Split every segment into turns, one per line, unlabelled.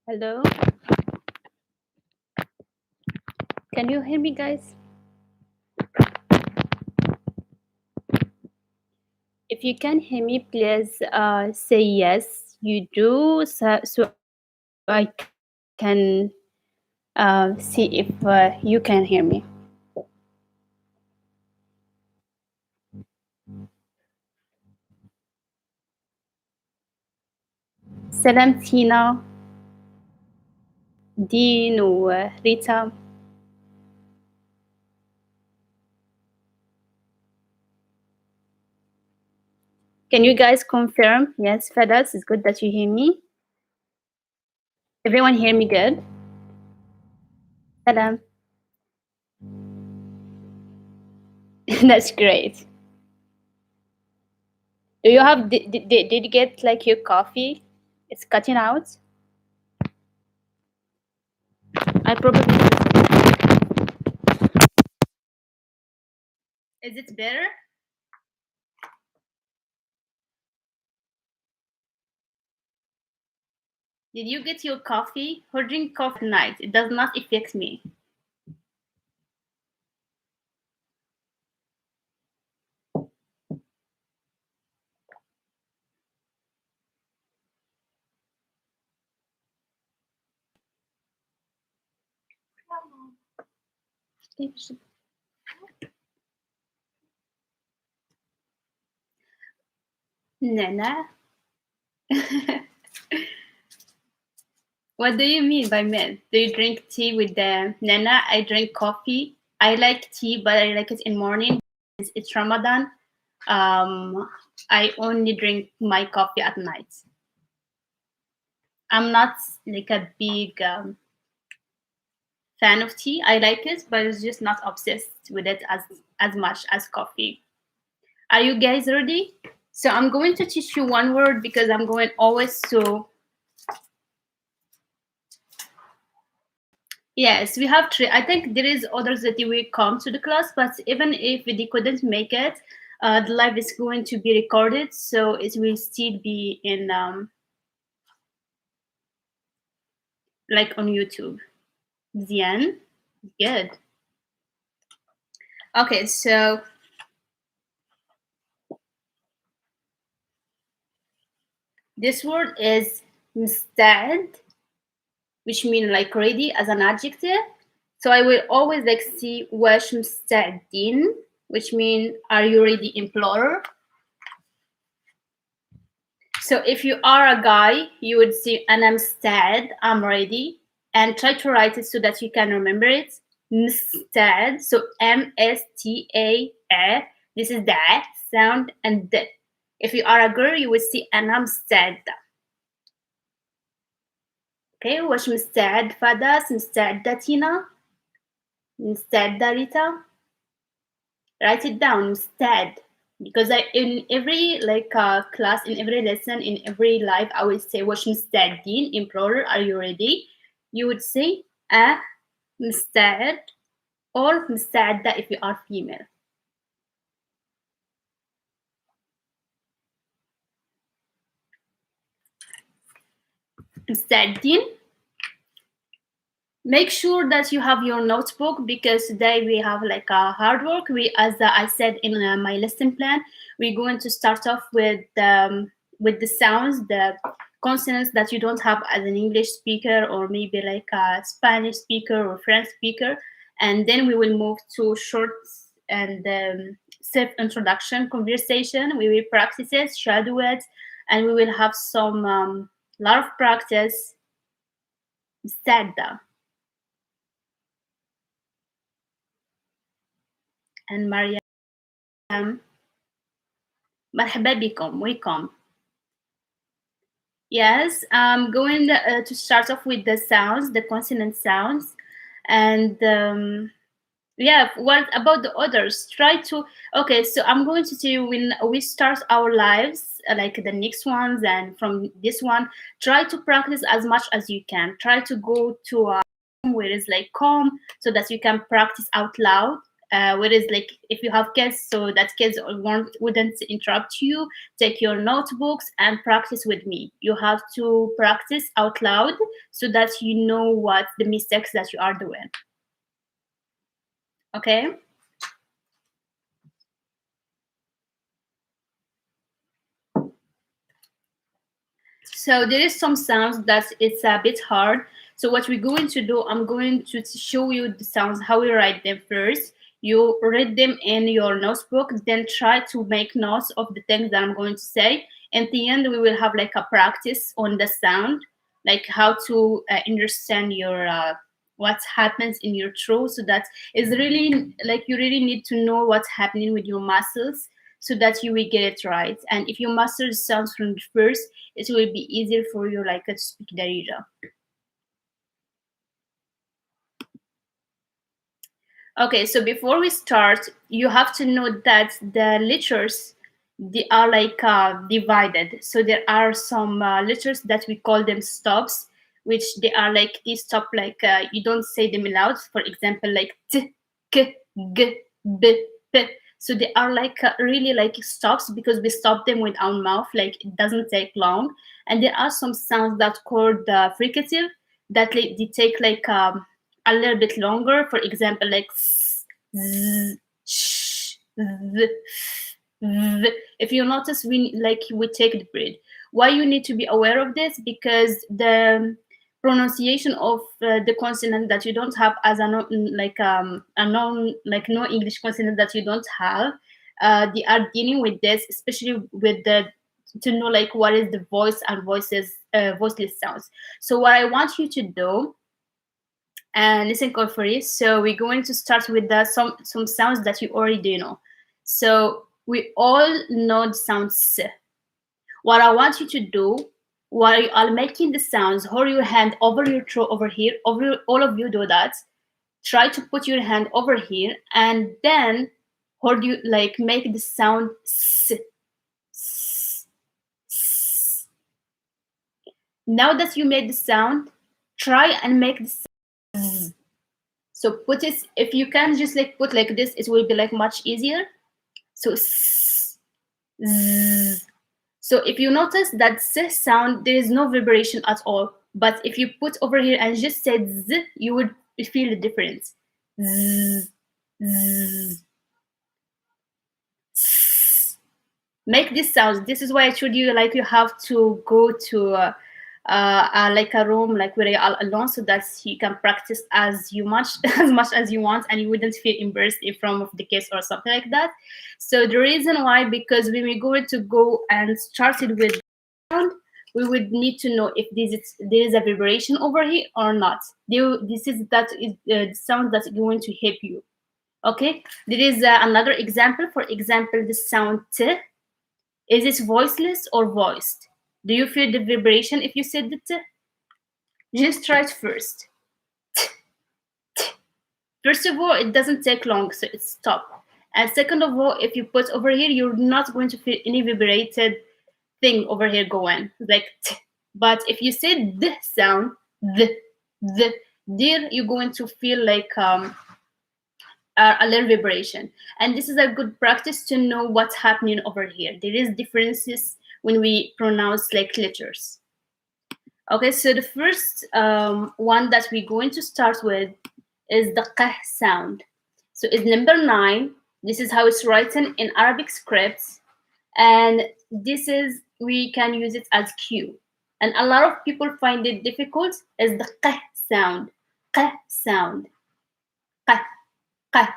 Hello, can you hear me, guys? If you can hear me, please say yes, you do, so I can see if you can hear me. Salam, Tina, Dean, or Rita. Can you guys confirm? Yes, Fadas, it's good that you hear me. Everyone hear me good? Salam. That's great. Do you have, did you get like your coffee? It's cutting out. I probably. Is it better? Did you get your coffee? Or drink coffee at night? It does not affect me. Nana? What do you mean by milk? Do you drink tea with the Nana? I drink coffee. I like tea, but I like it in morning. It's Ramadan. I only drink my coffee at night. I'm not like a big fan of tea. I like it, but it's just not obsessed with it as much as coffee. Are you guys ready? So I'm going to teach you one word because I'm going always to. Yes, we have three. I think there is others that will come to the class, but even if they couldn't make it, the live is going to be recorded, so it will still be in like on YouTube. Zian, good. Okay, so this word is mustad, which means like ready as an adjective. So I will always like see wash mustadin, which means are you ready in plural. So if you are a guy, you would see an mustad, I'm ready, and try to write it so that you can remember it. Mustad, so M-S-T-A-A. This is that sound and the. If you are a girl, you would see an mustad. Okay, واش مستعد فاداس مستعدة تينا مستعدة ريتا. Write it down مستعد, because in every like class, in every lesson, in every live, I will say واش مستعدين in plural. Are you ready? You would say مستعد or مستعدة if you are female. مستعدين. Make sure that you have your notebook because today we have like a hard work. As I said in my lesson plan, we're going to start off with the sounds, the consonants that you don't have as an English speaker or maybe like a Spanish speaker or French speaker, and then we will move to short and self-introduction conversation. We will practice it, shadow it, and we will have some lot of practice. مستعدة. And Mariam, مرحبا بكم, welcome. Yes, I'm going to start off with the sounds, the consonant sounds, and yeah. What about the others? Try to. Okay, so I'm going to tell you when we start our lives, like the next ones, and from this one, try to practice as much as you can. Try to go to a room where it's like calm, so that you can practice out loud. whereas like if you have kids, so that kids wouldn't interrupt you, take your notebooks and practice with me. You have to practice out loud so that you know what the mistakes that you are doing. Okay. So there is some sounds that it's a bit hard. So what we're going to do, I'm going to show you the sounds, how we write them first. You read them in your notebook, then try to make notes of the things that I'm going to say. At the end, we will have like a practice on the sound, like how to understand your what happens in your throat. So that is really like you really need to know what's happening with your muscles so that you will get it right. And if you master the sounds from the first, it will be easier for you like to speak Darija. Okay, so before we start, you have to know that the letters they are like divided. So there are some letters that we call them stops, which they are like these stop like you don't say them aloud. For example, like t, k, g, b, p. So they are like really like stops because we stop them with our mouth. Like it doesn't take long. And there are some sounds that called fricative that like, they take like a little bit longer. For example, like s, z, sh, z, z. If you notice, we take the breath. Why you need to be aware of this? Because the pronunciation of the consonant that you don't have as a non like no English consonant that you don't have, they are dealing with this, especially with the to know like what is the voice and voiceless sounds. So what I want you to do and listen carefully. So we're going to start with some sounds that you already know. So we all know the sound s. What I want you to do while you are making the sounds, hold your hand over your throat over here. All of you do that. Try to put your hand over here and then hold you like make the sound s. S, s. Now that you made the sound, try and make the sound z. So put it, if you can just like put like this, it will be like much easier. So s, z. So if you notice that s sound, there is no vibration at all. But if you put over here and just said z, you would feel the difference. Z, z, s. Make these sounds. This is why I showed you like you have to go to like a room like where you are alone so that you can practice as much as much as you want and you wouldn't feel embarrassed in front of the kids or something like that. So the reason why, because when we going to go and started with sound, we would need to know if there is a vibration over here or not. This is the sound that's going to help you. Okay, there is another example. For example, the sound t. Is it voiceless or voiced? Do you feel the vibration if you said the t? Just try it first. First of all, it doesn't take long, so it's stop. And second of all, if you put over here, you're not going to feel any vibrated thing over here going like t. But if you say the sound, the, there you're going to feel like a little vibration. And this is a good practice to know what's happening over here. There is differences when we pronounce like letters. Okay, so the first one that we're going to start with is the qah sound. So it's number 9. This is how it's written in Arabic scripts. And this is, we can use it as Q. And a lot of people find it difficult as the qah sound. Qah sound. Qah. Qah,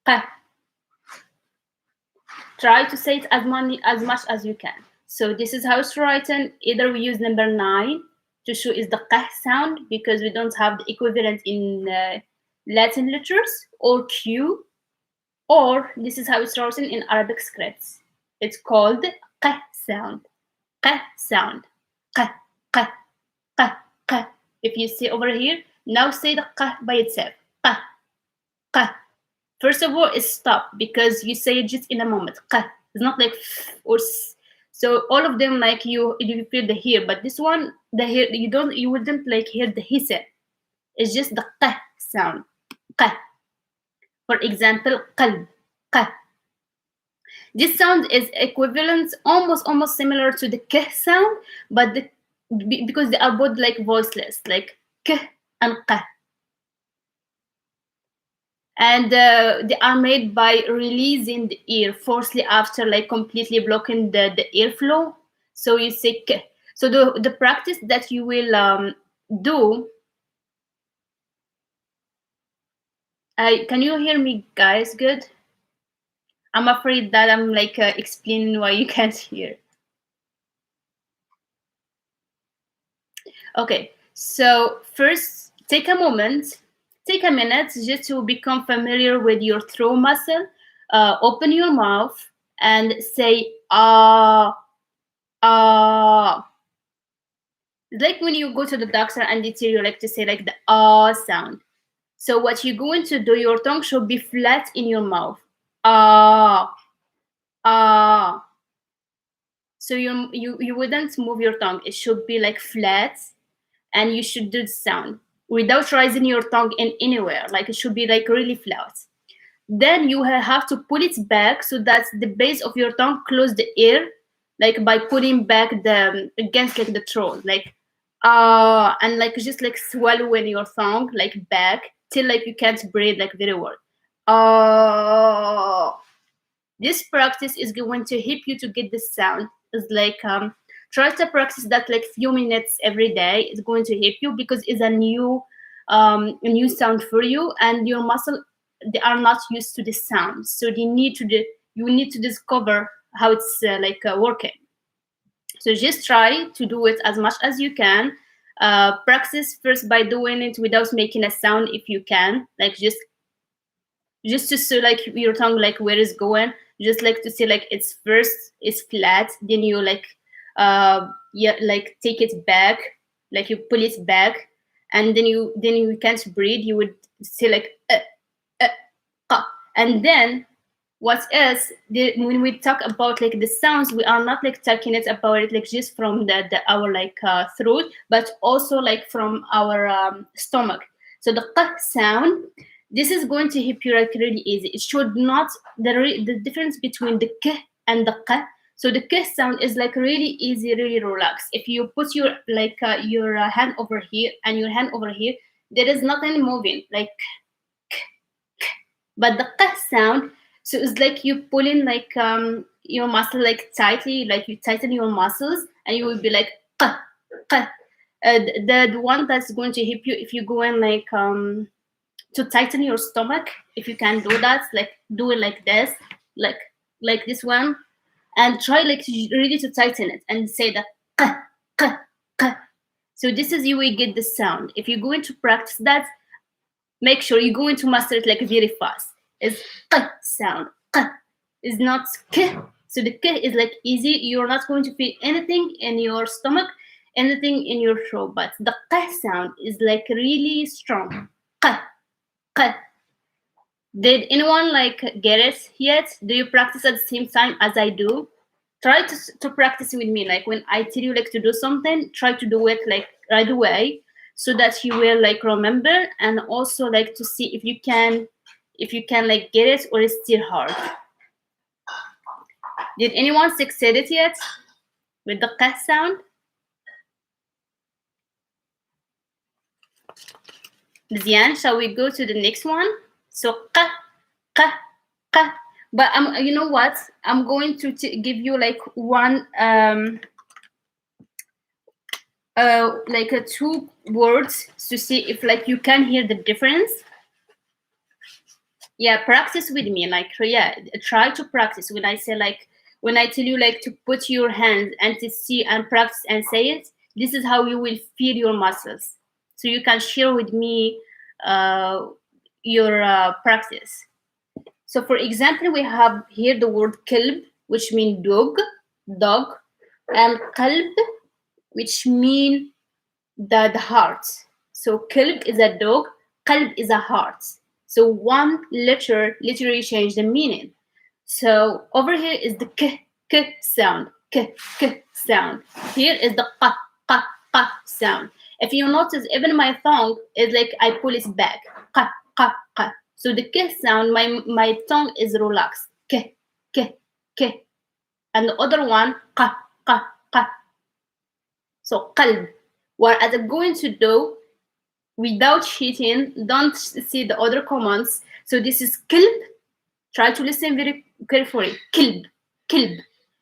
qah. Try to say it as much as you can. So this is how it's written. Either we use number 9 to show is the qah sound because we don't have the equivalent in Latin letters, or Q, or this is how it's written in Arabic scripts. It's called qah sound. Qah sound. Qah, qah, qah, qah. If you say over here, now say the qah by itself. Qah, qah. First of all, it's stop because you say it just in a moment. Qah. It's not like or s. So all of them like you feel the here, but this one the here you wouldn't like hear the hisse. It's just the qah sound. Qah. For example, qalb, qa. This sound is equivalent, almost similar to the k sound, but because they are both like voiceless, like k and qa. And they are made by releasing the air forcefully after like completely blocking the airflow. So you say k. So the practice that you will do. Can you hear me, guys? Good. I'm afraid that I'm like explaining why you can't hear. Okay, so first take a minute just to become familiar with your throat muscle. Open your mouth and say ah, ah. It's like when you go to the doctor and they tell you like to say like the ah sound. So what you're going to do, your tongue should be flat in your mouth. Ah, ah. So you wouldn't move your tongue. It should be like flat, and you should do the sound without raising your tongue in anywhere. Like it should be like really flat. Then you have to pull it back so that the base of your tongue close the air, like by pulling back the against like the throat, like and like just like swallowing your tongue like back till like you can't breathe like very well. This practice is going to help you to get this sound. It's like try to practice that like few minutes every day. It's going to help you because it's a new sound for you, and your muscle, they are not used to this sound, so they need to you need to discover how it's working. So just try to do it as much as you can. Practice first by doing it without making a sound if you can, like just to see like your tongue like where it's going, just like to see like it's first it's flat, then you like like take it back, like you pull it back, and then you can't breathe, you would say like and then what else, when we talk about like the sounds, we are not like talking it about it like just from our like throat, but also like from our stomach. So the q sound, this is going to help you like really easy. It should not the difference between the k and the q. So the k sound is like really easy, really relaxed. If you put your like your hand over here and your hand over here, there is nothing moving like but the q sound, so it's like you pull in like your muscle like tightly, like you tighten your muscles and you will be like q, q. The one that's going to help you if you go in like to tighten your stomach, if you can do that, like do it like this, like this one, and try like really to tighten it and say the q, q, q. So this is you will get the sound. If you're going to practice that, make sure you're going to master it like very fast. It's q sound. Q is not k. So the k is like easy. You're not going to feel anything in your stomach, anything in your throat. But the q sound is like really strong. Q, q. Did anyone like get it yet? Do you practice at the same time as I do? Try to practice with me. Like when I tell you like to do something, try to do it like right away, so that you will like remember, and also like to see if you can like get it, or it's still hard. Did anyone succeed it yet with the q sound? Zian, shall we go to the next one? So q, q, q. But you know what? I'm going to give you like one like two words to see if like you can hear the difference. Yeah, practice with me. Like yeah, try to practice. When I say like when I tell you like to put your hands and to see and practice and say it, this is how you will feel your muscles. So you can share with me your practice. So for example, we have here the word kalb, which means dog, and qalb, which mean the heart. So kalb is a dog, qalb is a heart. So one letter literally changed the meaning. So over here is the k sound, k sound. Here is the q sound. If you notice, even my tongue is like I pull it back, q. So the k sound, my tongue is relaxed. K, k, k. And the other one, qa, qa, qa. So qalb. What I'm going to do without cheating, don't see the other commands. So this is kilb. Try to listen very carefully. Kilb, kilb.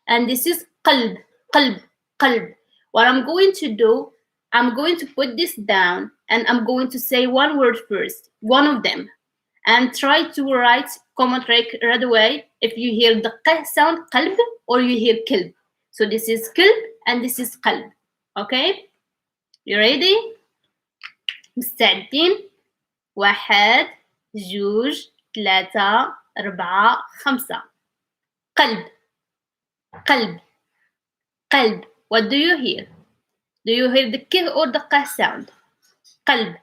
And this is qalb, qalb, qalb. What I'm going to do, I'm going to put this down and I'm going to say one word first, one of them, and try to write comment right away if you hear the q sound, qalb, or you hear kilb. So this is kilb and this is qalb. Okay? You ready? مستعدين؟ 1 2 3 4 5. قلب, قلب, قلب. What do you hear? Do you hear the k or the q sound? قلب.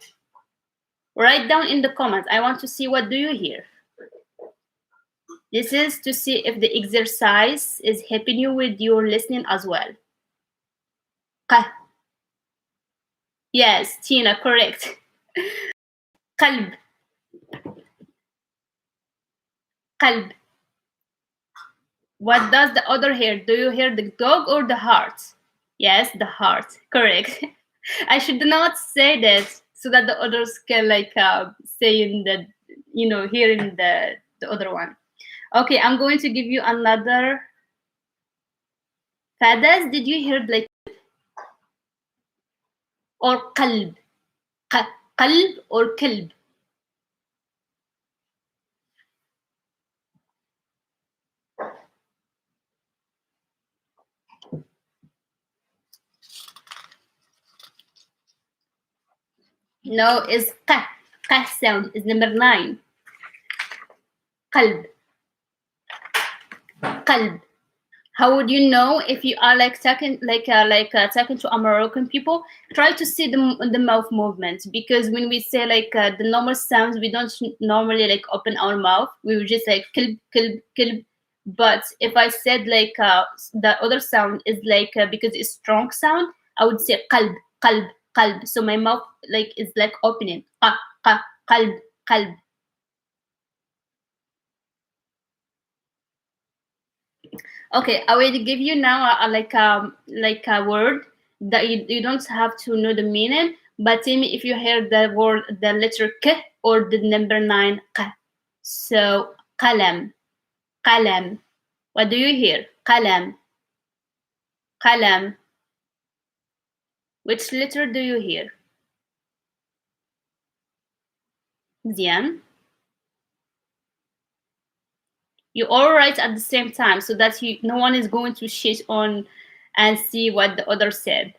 Write down in the comments. I want to see what do you hear. This is to see if the exercise is helping you with your listening as well. ق. Yes, Tina, correct. قلب, قلب. What does the other hear? Do you hear the dog or the heart? Yes, the heart. Correct. I should not say that so that the others can say in the hearing the other one. Okay, I'm going to give you another. Fadas, did you hear like or qalb? Qalb or kalb? No, is q. Q sound is number 9. Qalb. Qalb. How would you know if you are talking talking to a Moroccan people? Try to see the mouth movements, because when we say the normal sounds, we don't normally open our mouth. We would just kilb kilb kilb. But if I said the other sound is because it's strong sound, I would say qalb qalb qalb. So my mouth is opening. Qa qa qalb qalb. Okay, I will give you now a word that you don't have to know the meaning, but tell me if you hear the word, the letter k or the number 9 q. So qalam, qalam. What do you hear? Qalam, qalam. Which letter do you hear? Zian. You all write at the same time so that no one is going to shit on and see what the other said.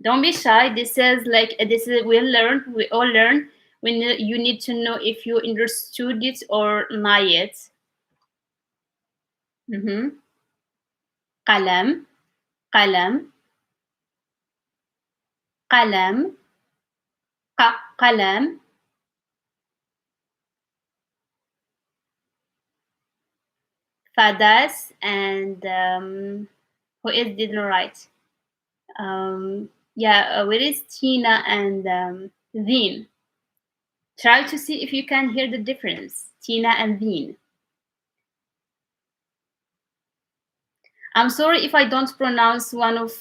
Don't be shy. This is we all learn. You need to know if you understood it or not yet. Qalam, qalam, qalam, qalam. Fadas and who else didn't write? Where is Tina and Veen? Try to see if you can hear the difference. Tina and Veen. I'm sorry if I don't pronounce one of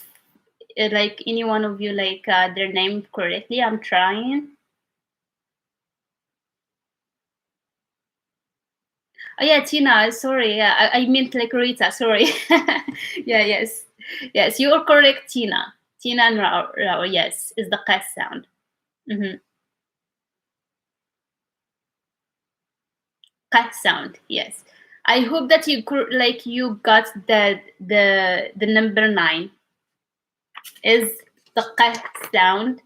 any one of you their name correctly. I'm trying. Oh yeah, Tina. Sorry. Yeah, I meant Rita. Sorry. Yeah. Yes. You are correct, Tina. Tina and Rao. Yes, is the q sound. Q sound. Yes. I hope that you got the number 9 is the q sound.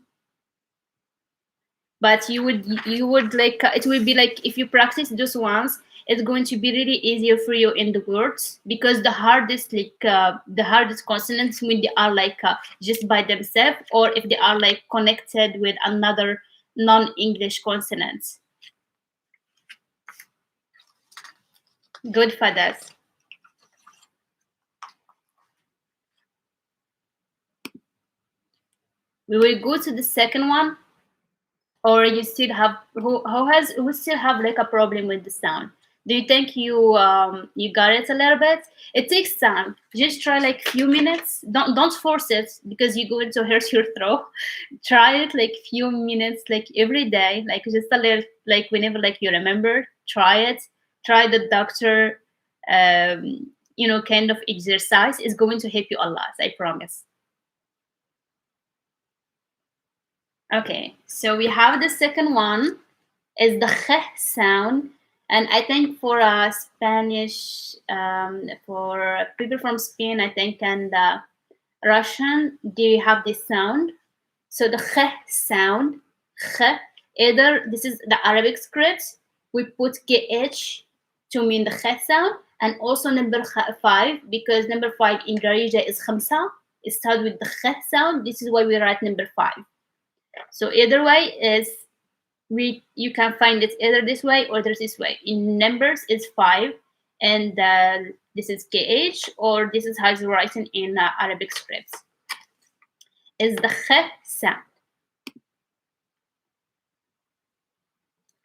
But you would it will be if you practice those ones, it's going to be really easier for you in the words, because the hardest consonants when they are just by themselves, or if they are connected with another non-English consonants. Good for that. We will go to the second one. or you still have who still have like a problem with the sound? Do you think you got it a little bit? It takes time. Just try like few minutes. Don't force it because you're going to hurt your throat. Try it like few minutes, like every day, like just a little, like whenever like you remember. Try it. Try the doctor, kind of exercise is going to help you a lot. I promise. Okay, so we have the second one is the kh sound, and I think for Spanish, for people from Spain, I think, and Russian, they have this sound. So the kh sound, kh, either this is the Arabic script, we put kh to mean the kh sound, and also number five, because number five in Darija is khamsa, it starts with the kh sound. This is why we write number five. So either way is you can find it either this way or this way. In numbers it's five, and this is kh, or this is how it's written in Arabic scripts. Is the kh sound.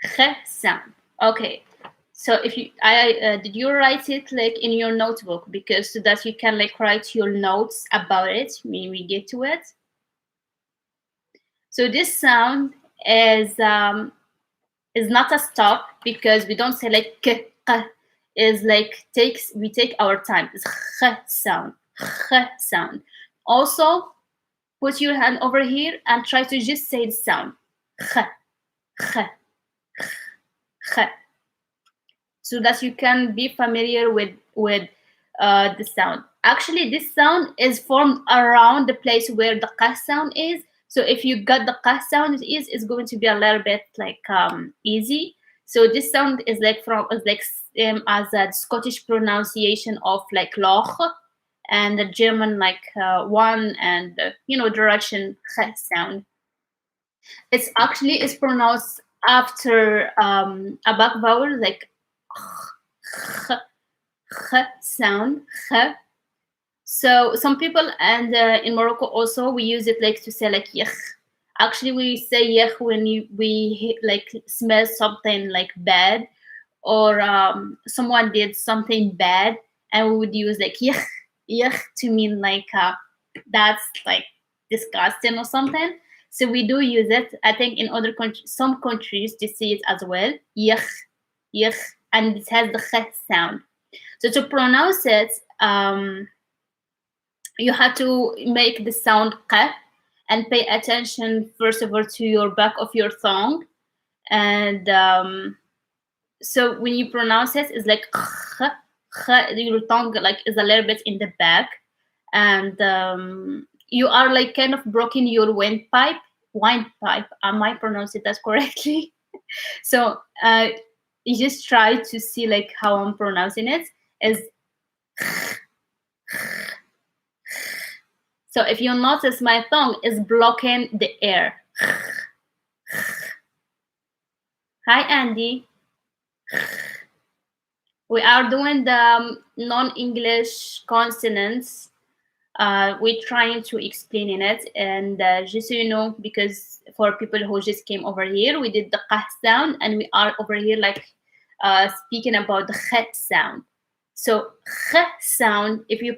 Kh sound. Okay. So if you, did you write it like in your notebook, because so that you can like write your notes about it when we get to it. So this sound is not a stop, because we don't say like k, is like we take our time. It's kh sound, kh sound. Also, put your hand over here and try to just say the sound, kh, kh, kh, so that you can be familiar with the sound. Actually, this sound is formed around the place where the kh sound is. So if you got the kh sound, it's going to be a little bit like easy. So this sound is like as a Scottish pronunciation of like loch, and the German like one, and the Russian kh sound. It's actually is pronounced after a back vowel, like sound. So some people, and in Morocco also, we use it like to say like yech. Actually, we say yech when we like smell something like bad, or someone did something bad, and we would use like yech to mean like that's like disgusting or something. So we do use it. I think in other countries, some countries, they say it as well, yech, and it has the ch sound. So to pronounce it, you have to make the sound q, and pay attention first of all to your back of your tongue, and so when you pronounce it, it's like your tongue like is a little bit in the back, and you are like kind of blocking your windpipe. Am I pronouncing that correctly? So you just try to see like how I'm pronouncing it is. So if you notice, my tongue is blocking the air. Hi, Andy. We are doing the non-English consonants. We're trying to explain in it, and just so you know, because for people who just came over here, we did the q sound, and we are over here like speaking about the ch sound. So ch sound, if you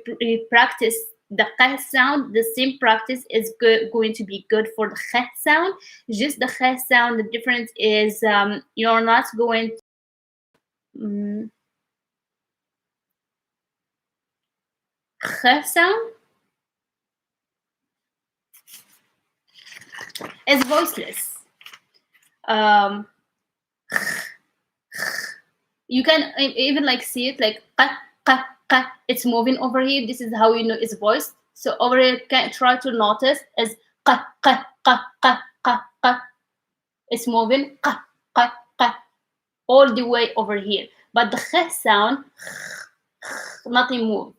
practice the q sound, the same practice is going to be good for the ch sound. Just the ch sound, the difference is you're not going to ch sound is voiceless. You can even like see it like it's moving over here. This is how you know it's voiced. So over here, can try to notice as it's moving all the way over here. But the ch sound, nothing move.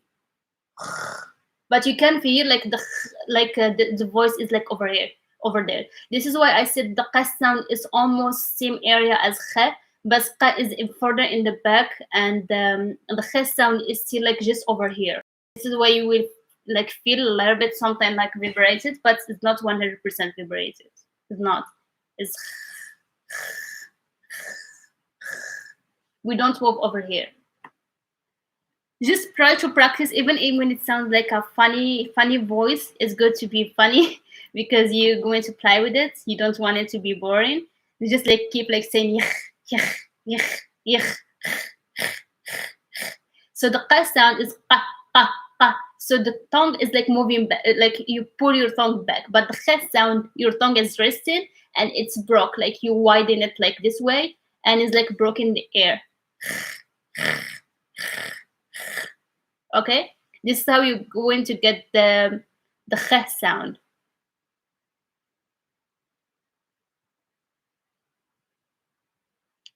But you can feel like the voice is like over here, over there. This is why I said the q sound is almost same area as ch, but q is further in the back, and the ch sound is still like just over here. This is why you will like feel a little bit something like vibrated, but it's not 100% vibrated. It's not. is we don't move over here. Just try to practice, even when it sounds like a funny voice. It's good to be funny because you're going to play with it. You don't want it to be boring. You just like keep like saying yach, yach, yach. So the qa sound is qa, qa, qa. So the tongue is like moving back, like you pull your tongue back. But the kha sound, your tongue is rested and it's broke, like you widen it like this way, and it's like broke in the air. Okay, this is how you're going to get the kha sound.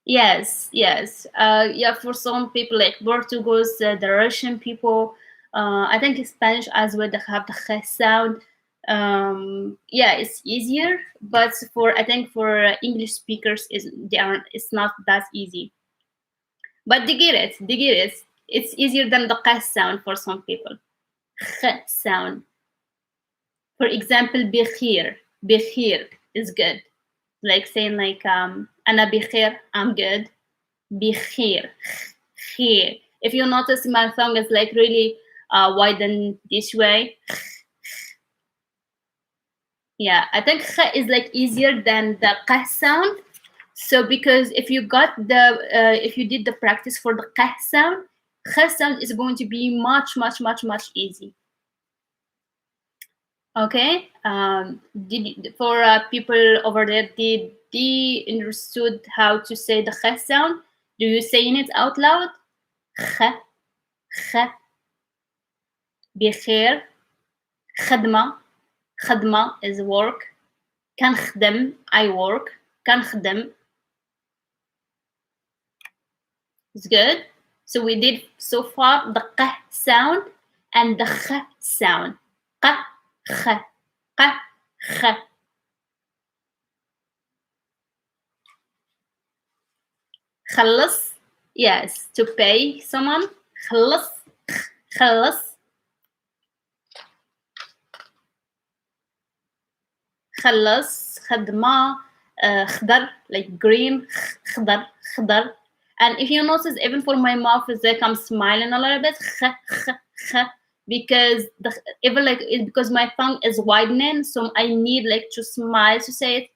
Yes, yes. Yeah, for some people like Portuguese, the Russian people, I think Spanish as well, they have the kha sound. Yeah, it's easier, but for I think for English speakers, it's not that easy. But they get it. They get it. It's easier than the kha sound for some people. Kha sound. For example, بخير. بخير is good. Like saying like أنا بخير, I'm good. بخير. خير. If you notice, my tongue is like really widened this way. Yeah, I think kha is like easier than the kah sound. So because if you got if you did the practice for the kah sound is going to be much easy. Okay. For people over there, did they understood how to say the kha sound? Do you saying it out loud? Kha, kha, بخير, خدمة, خدمة is work. كنخدم, I work. كنخدم. It's good. So we did so far the q sound and the kh sound. q, kh, q, kh. خلص, yes, to pay someone. خلص, خلص. خلص, خدمة, خضر, like green, خضر, خضر. And if you notice, even for my mouth, it's like I'm smiling a little bit, because even like because my tongue is widening, so I need like to smile to say it.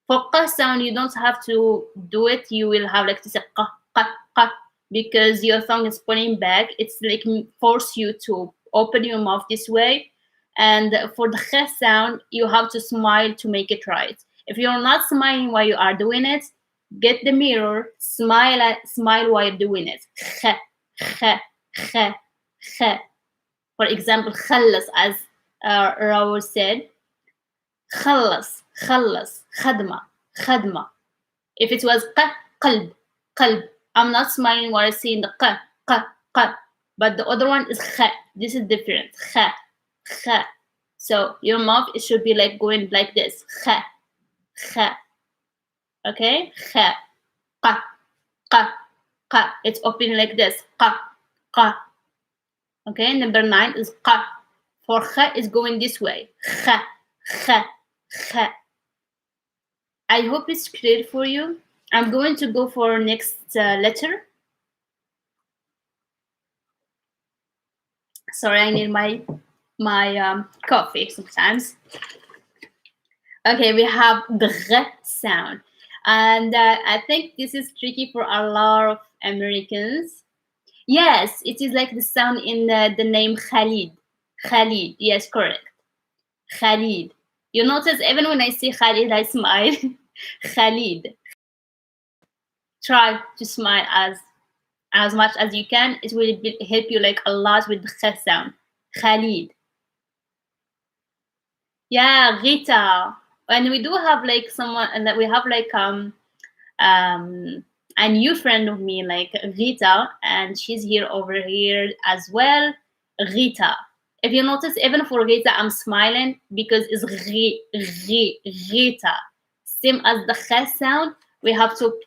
For qa sound, you don't have to do it. You will have like to say qa, qa, qa, because your tongue is pulling back. It's like force you to open your mouth this way. And for the kha sound, you have to smile to make it right. If you're not smiling while you are doing it, get the mirror, smile while doing it. Kha, kha, kha, kha. For example, خلص, as Raoul said, خلص, خلص, خدمة, خدمة. If it was ق, قلب, قلب. I'm not smiling while I say the q, q, q. But the other one is kha. This is different. Kha, kha. So your mouth, it should be like going like this. Kha, kha. Okay? Kha, qa, qa, qa. It's open like this. Qa, qa. Okay? Number 9 is qa. For kha is going this way. Kha, kha, kha. I hope it's clear for you. I'm going to go for next letter. Sorry, I need my coffee sometimes. Okay, we have the gh sound, and I think this is tricky for a lot of Americans. Yes, it is like the sound in the name Khalid. Khalid, yes, correct. Khalid. You notice even when I say Khalid, I smile. Khalid. Try to smile as much as you can. It will help you like a lot with the kh sound. Khalid. Yeah, Rita. And we do have like someone, and that we have like a new friend of me, like Rita, and she's here over here as well. Rita. If you notice, even for Rita, I'm smiling because it's Rita. Same as the kh sound, we have to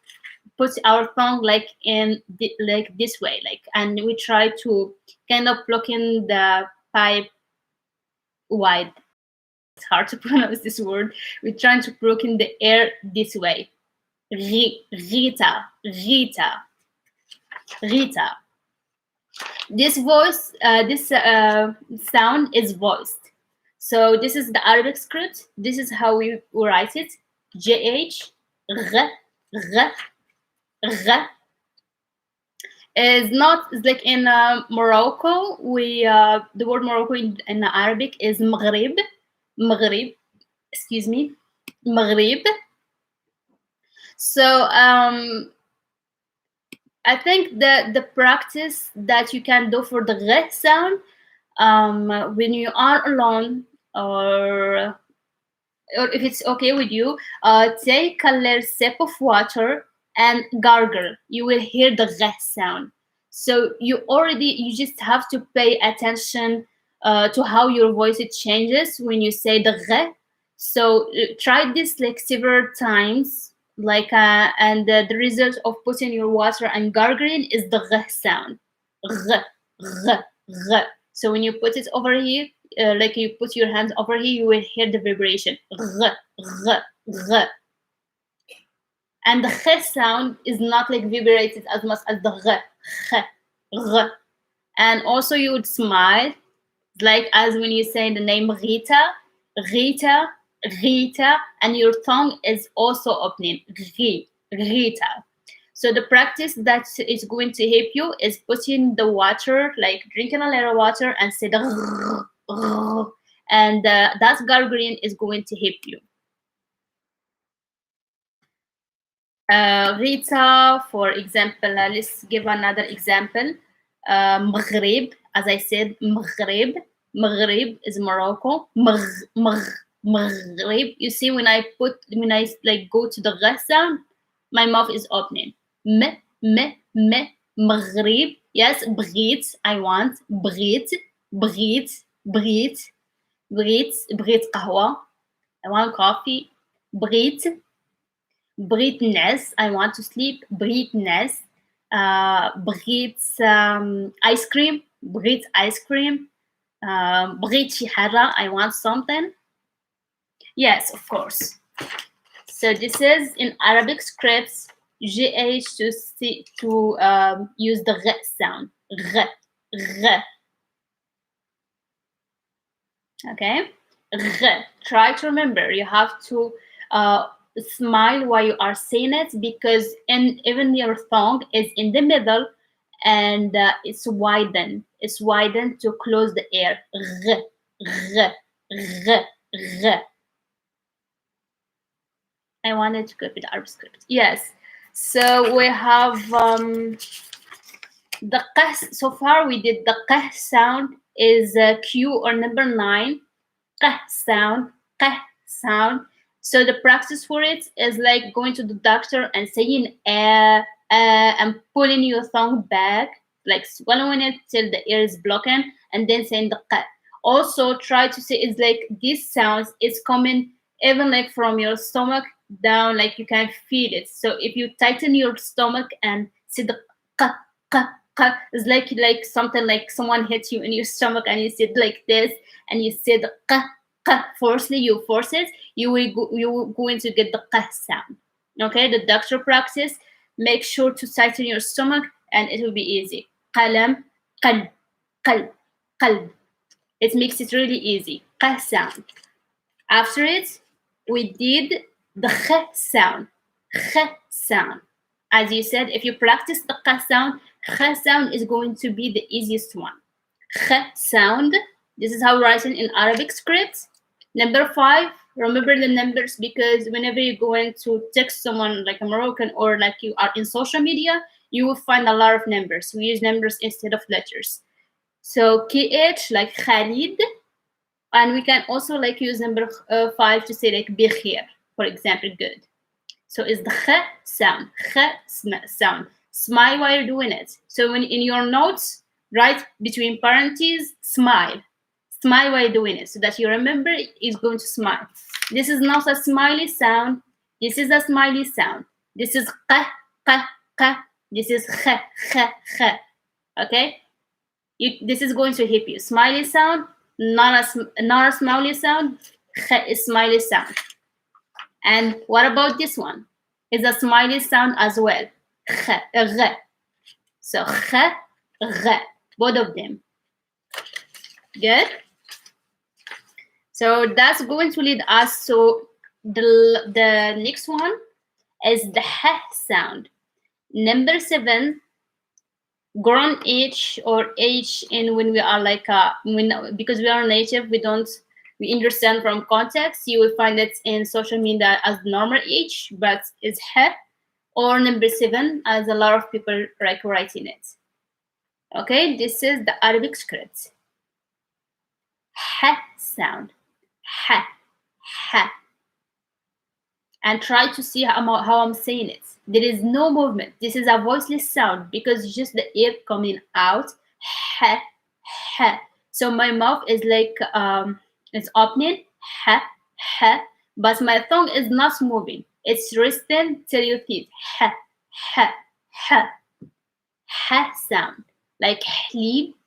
put our tongue like in like this way, like, and we try to kind of block in the pipe wide. It's hard to pronounce this word. We're trying to broken the air this way. Rita, Rita, Rita. This sound is voiced. So this is the Arabic script. This is how we write it. JH, R, R, R. Is not it's like in Morocco. We the word Morocco in Arabic is Maghrib, Maghrib. Excuse me, Maghrib. So I think the practice that you can do for the gh sound when you are alone, or if it's okay with you, take a little sip of water and gargle. You will hear the gh sound. So you just have to pay attention to how your voice it changes when you say the gh. So try this like several times, like and the result of putting your water and gargling is the gh sound. Gh, gh, gh. So when you put it over here, like you put your hands over here, you will hear the vibration. Gh, gh, gh. And the kh sound is not like vibrated as much as the gh, kh, gh. And also you would smile, like as when you say the name Rita, Rita, Rita, and your tongue is also opening. Rita. So the practice that is going to help you is putting the water, like drinking a little water and say the and that gargling is going to help you. Rita, for example, let's give another example. Maghrib, as I said, Maghrib. Maghrib is Morocco. Maghrib. You see, when I like go to the gh sound, my mouth is opening. Maghrib. Yes, brit. I want brit, brit, brit, brit, brit qahwa. I want coffee. Brit. Britness, I want to sleep. Britness. Brit ice cream. Brit ice cream. Brit shihara, I want something. Yes, of course. So this is in Arabic scripts. GH to use the gh sound. Gh. Okay. Gh. Try to remember. You have to smile while you are saying it, because even your tongue is in the middle and it's widened to close the air. Gh, gh, gh, gh. I wanted to go with the Arab script. Yes, so we have the qah. So far we did the qah sound is Q or number 9. Qah sound, qah sound. So the practice for it is like going to the doctor and saying and pulling your tongue back, like swallowing it till the air is blocking, and then saying the q. Also try to say it's like these sounds is coming even like from your stomach down, like you can feel it. So if you tighten your stomach and say the q, it's like something like someone hits you in your stomach and you sit like this and you say the q. Forcefully, you force it, you will going to get the qah sound. Okay, the doctor practice. Make sure to tighten your stomach, and it will be easy. Qalam, qalb, qalb, qalb. It makes it really easy. Qah sound. After it, we did the kh sound. Kh sound. As you said, if you practice the qah sound is going to be the easiest one. Kh sound. This is how we write it in Arabic scripts. Number 5, remember the numbers, because whenever you're going to text someone like a Moroccan or like you are in social media, you will find a lot of numbers. We use numbers instead of letters. So KH like Khalid, and we can also like use number 5 to say like Bikhir, for example, good. So it's the kh sound, sound. Smile while you're doing it. So when in your notes, write between parentheses, smile. Smile while doing it so that you remember is going to smile. This is not a smiley sound. This is a smiley sound. This is q, q, q. This is kh, kh, kh. Okay? This is going to help you. Smiley sound, not a smiley sound. is smiley sound. And what about this one? It's a smiley sound as well. So both of them. Good. So that's going to lead us to the next one is the sound. Number 7, grown H or H in when we are like because we are native, we understand from context. You will find it in social media as normal H, but it's or number 7 as a lot of people like writing it. Okay, this is the Arabic script. Sound. And try to see how I'm saying it. There is no movement. This is a voiceless sound because it's just the air coming out. So my mouth is like it's opening. But my tongue is not moving. It's resting till your teeth. Sound like hleeb.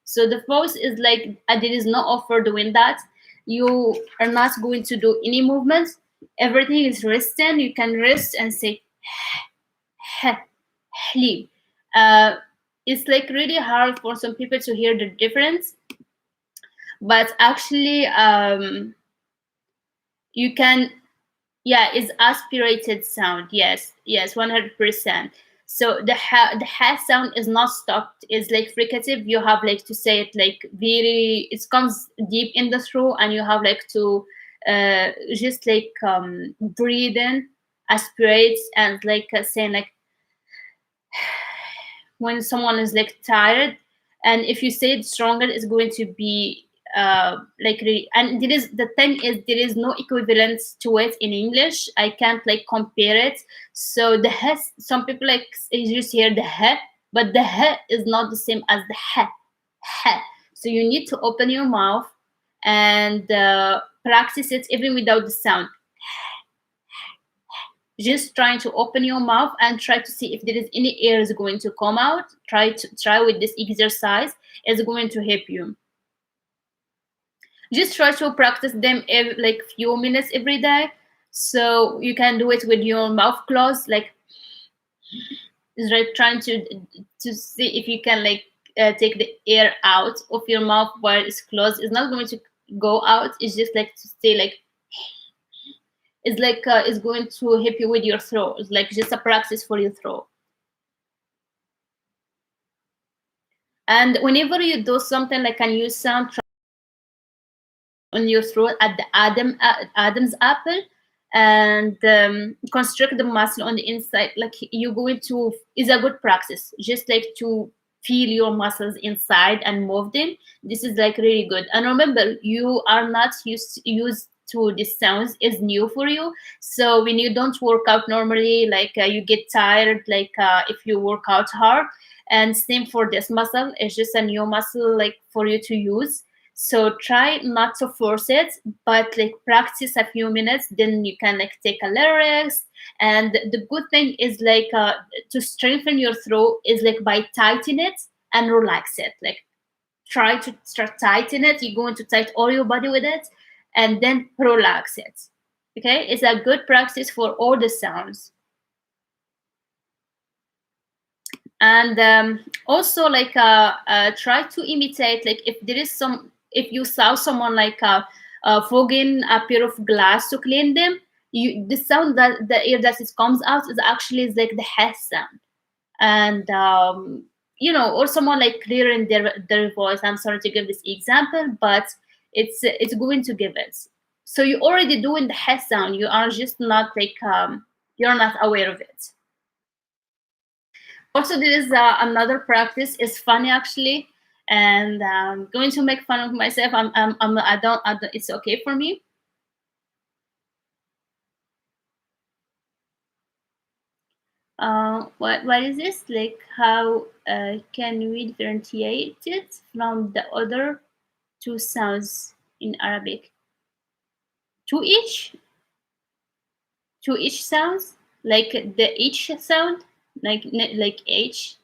So the voice is like there is no offer doing that. You are not going to do any movements. Everything is resting. You can rest and say hleeb. It's like really hard for some people to hear the difference, but actually you can. Yeah, it's aspirated sound. Yes, 100%. So the sound is not stopped. It's like fricative. You have like to say it like very. It comes deep in the throat, and you have like to just like breathe in, aspirate, and like saying like when someone is like tired. And if you say it stronger, it's going to be like and there is the thing is there is no equivalence to it in English. I can't like compare it. So the some people like you just hear the but the is not the same as the so you need to open your mouth and practice it even without the sound. Just trying to open your mouth and try to see if there is any air is going to come out. Try with this exercise. It's going to help you. Just try to practice them like few minutes every day, so you can do it with your mouth closed, like right, trying to see if you can like take the air out of your mouth while it's closed. It's not going to go out. It's just like to stay like it's like it's going to help you with your throat. It's like just a practice for your throat. And whenever you do something like a new sound, try on your throat at the Adam's apple and constrict the muscle on the inside. Like you're going to is a good practice. Just like to feel your muscles inside and move them. This is like really good. And remember, you are not used to these sounds. Is new for you. So when you don't work out normally, like you get tired, like if you work out hard. And same for this muscle. It's just a new muscle like for you to use. So try not to force it, but like practice a few minutes, then you can like take a little rest. And the good thing is like to strengthen your throat is like by tighten it and relax it. Like try to start tighten it. You're going to tighten all your body with it and then relax it. Okay, it's a good practice for all the sounds. And also like try to imitate, like if there is if you saw someone like fogging a pair of glass to clean them, the sound that the air that it comes out is actually like the sound. And or someone like clearing their voice. I'm sorry to give this example, but it's going to give it. So you're already doing the sound. You are just not like you're not aware of it. Also, there is another practice. It's funny actually, and I'm going to make fun of myself. I don't. It's okay for me. What is this? Like how can we differentiate it from the other two sounds in Arabic? To each sounds, like the H sound, like H.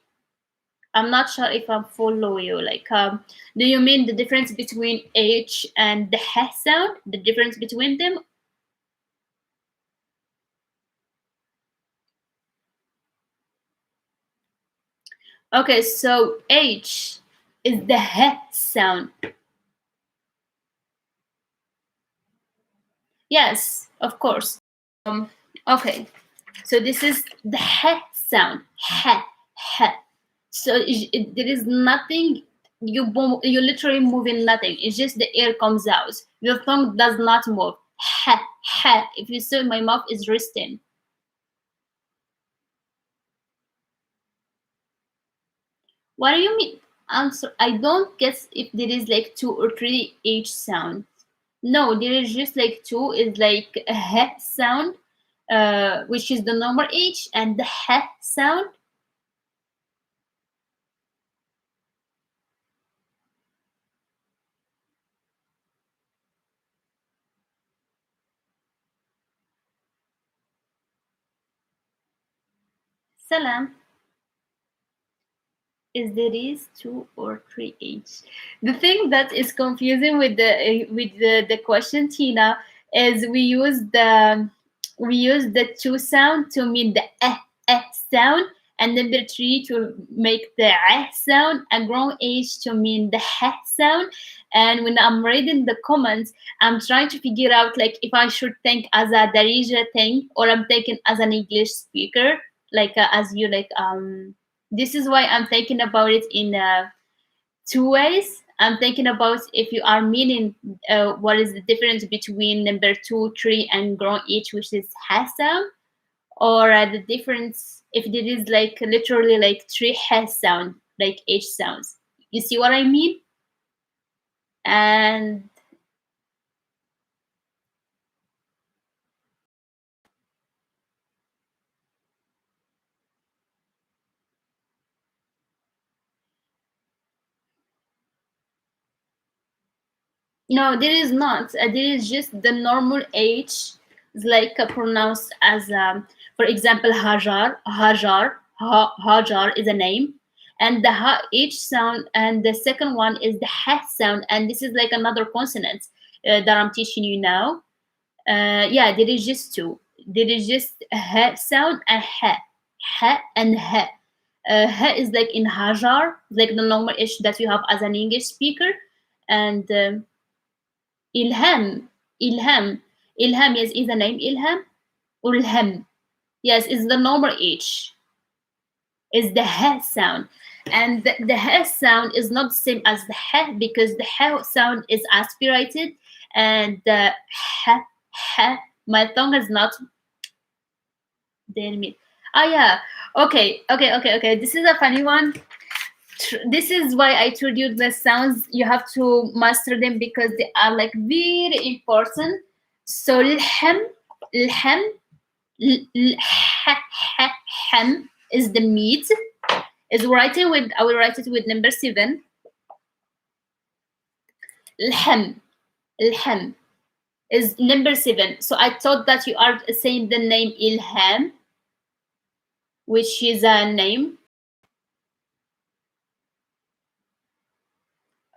I'm not sure if I follow you. Like, do you mean the difference between H and the H sound? The difference between them? Okay, so H is the H sound. Yes, of course. Um, okay, so this is the H sound. H, H. So there is nothing. You literally moving nothing. It's just the air comes out. Your tongue does not move. H, H. If you see, my mouth is resting. What do you mean? Answer. I don't guess if there is like two or three H sounds. No, there is just like two. Is like a H sound, which is the normal H, and the H sound. Salam. Is there is two or three H. The thing that is confusing with the question, Tina, is we use the two sound to mean the sound, and number three to make the sound, and grown H to mean the sound. And when I'm reading the comments, I'm trying to figure out like if I should think as a Darija thing or I'm thinking as an English speaker, like as you like this is why I'm thinking about it in two ways. I'm thinking about if you are meaning what is the difference between number two, three, and grown H, which is has sound, or the difference if there is like literally like three has sound, like H sounds. You see what I mean? And no, there is not. There is just the normal H, like pronounced as, for example, Hajar. Hajar is a name, and the H sound, and the second one is the H sound, and this is like another consonant that I'm teaching you now. Yeah, there is just two. There is just a H sound and H and H. H is like in Hajar, like the normal H that you have as an English speaker, and Ilham, Ilham, Ilham, yes, is the name Ilham or Ilham? Yes, is the normal H, is the H sound. And the H sound is not the same as the H because the H sound is aspirated and the my tongue is not, damn it. Ah, yeah. Okay. This is a funny one. This is why I told you the sounds you have to master them because they are like very important. So الحم الحم is the meat. Is writing with, I will write it with number 7. الحم الحم is number 7. So I thought that you are saying the name Ilham, which is a name.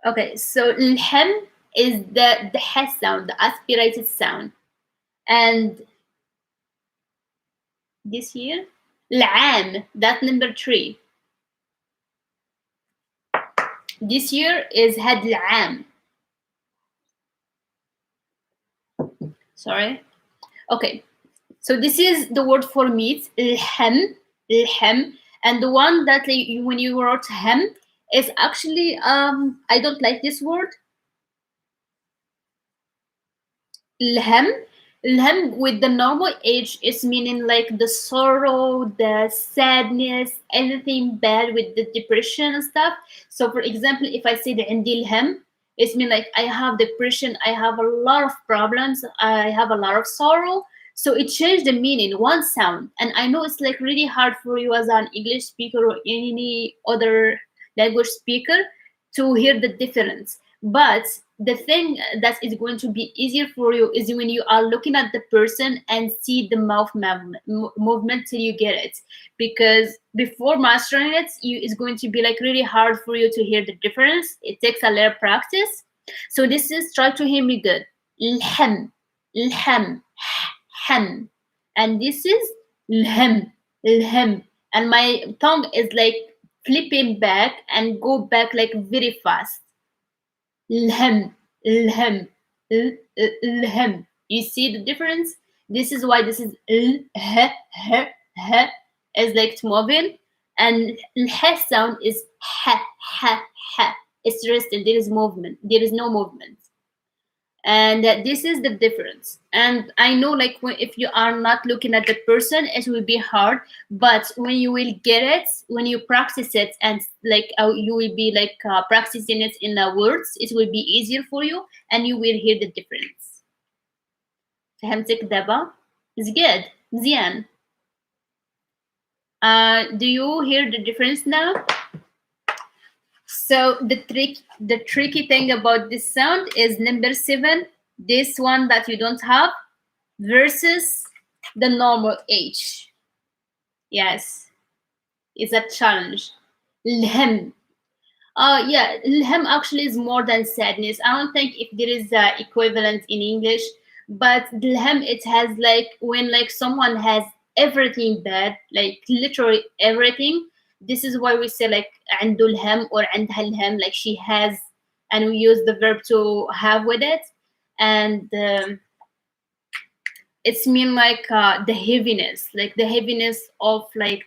Okay, so الحم is the H sound, the aspirated sound. And this year, العام, that's number 3. This year is had العام. Sorry. Okay, so this is the word for meat, الحم, الحم. And the one that when you wrote hem is actually, I don't like this word. الهم, الهم with the normal H is meaning like the sorrow, the sadness, anything bad with the depression and stuff. So for example, if I say عندي الهم, it's mean like I have depression, I have a lot of problems, I have a lot of sorrow. So it changed the meaning, one sound. And I know it's like really hard for you as an English speaker or any other language speaker to hear the difference. But the thing that is going to be easier for you is when you are looking at the person and see the mouth movement till you get it, because before mastering it, it's going to be like really hard for you to hear the difference. It takes a little practice. So this is, try to hear me good. Lhem, lhem, hem, and this is lhem, lhem, and my tongue is like flipping back and go back like very fast. Lhem, lhem, lhem. You see the difference? This is why this is is like moving, and h sound is ha. It's rested. There is movement. There is no movement, and this is the difference. And I know, like, if you are not looking at the person, it will be hard, but when you will get it, when you practice it, and like you will be like practicing it in the words, it will be easier for you, and you will hear the difference. فهمتك دابا؟ زياد مزيان. Do you hear the difference now? So the tricky thing about this sound is number 7, this one that you don't have, versus the normal H. Yes, it's a challenge. Lhem. Yeah, lhem actually is more than sadness. I don't think if there is a equivalent in English, but lhem, it has like when like someone has everything bad, like literally everything. This is why we say like عنده الهم or عندها الهم, like she has, and we use the verb to have with it, and it's mean like the heaviness, like the heaviness of like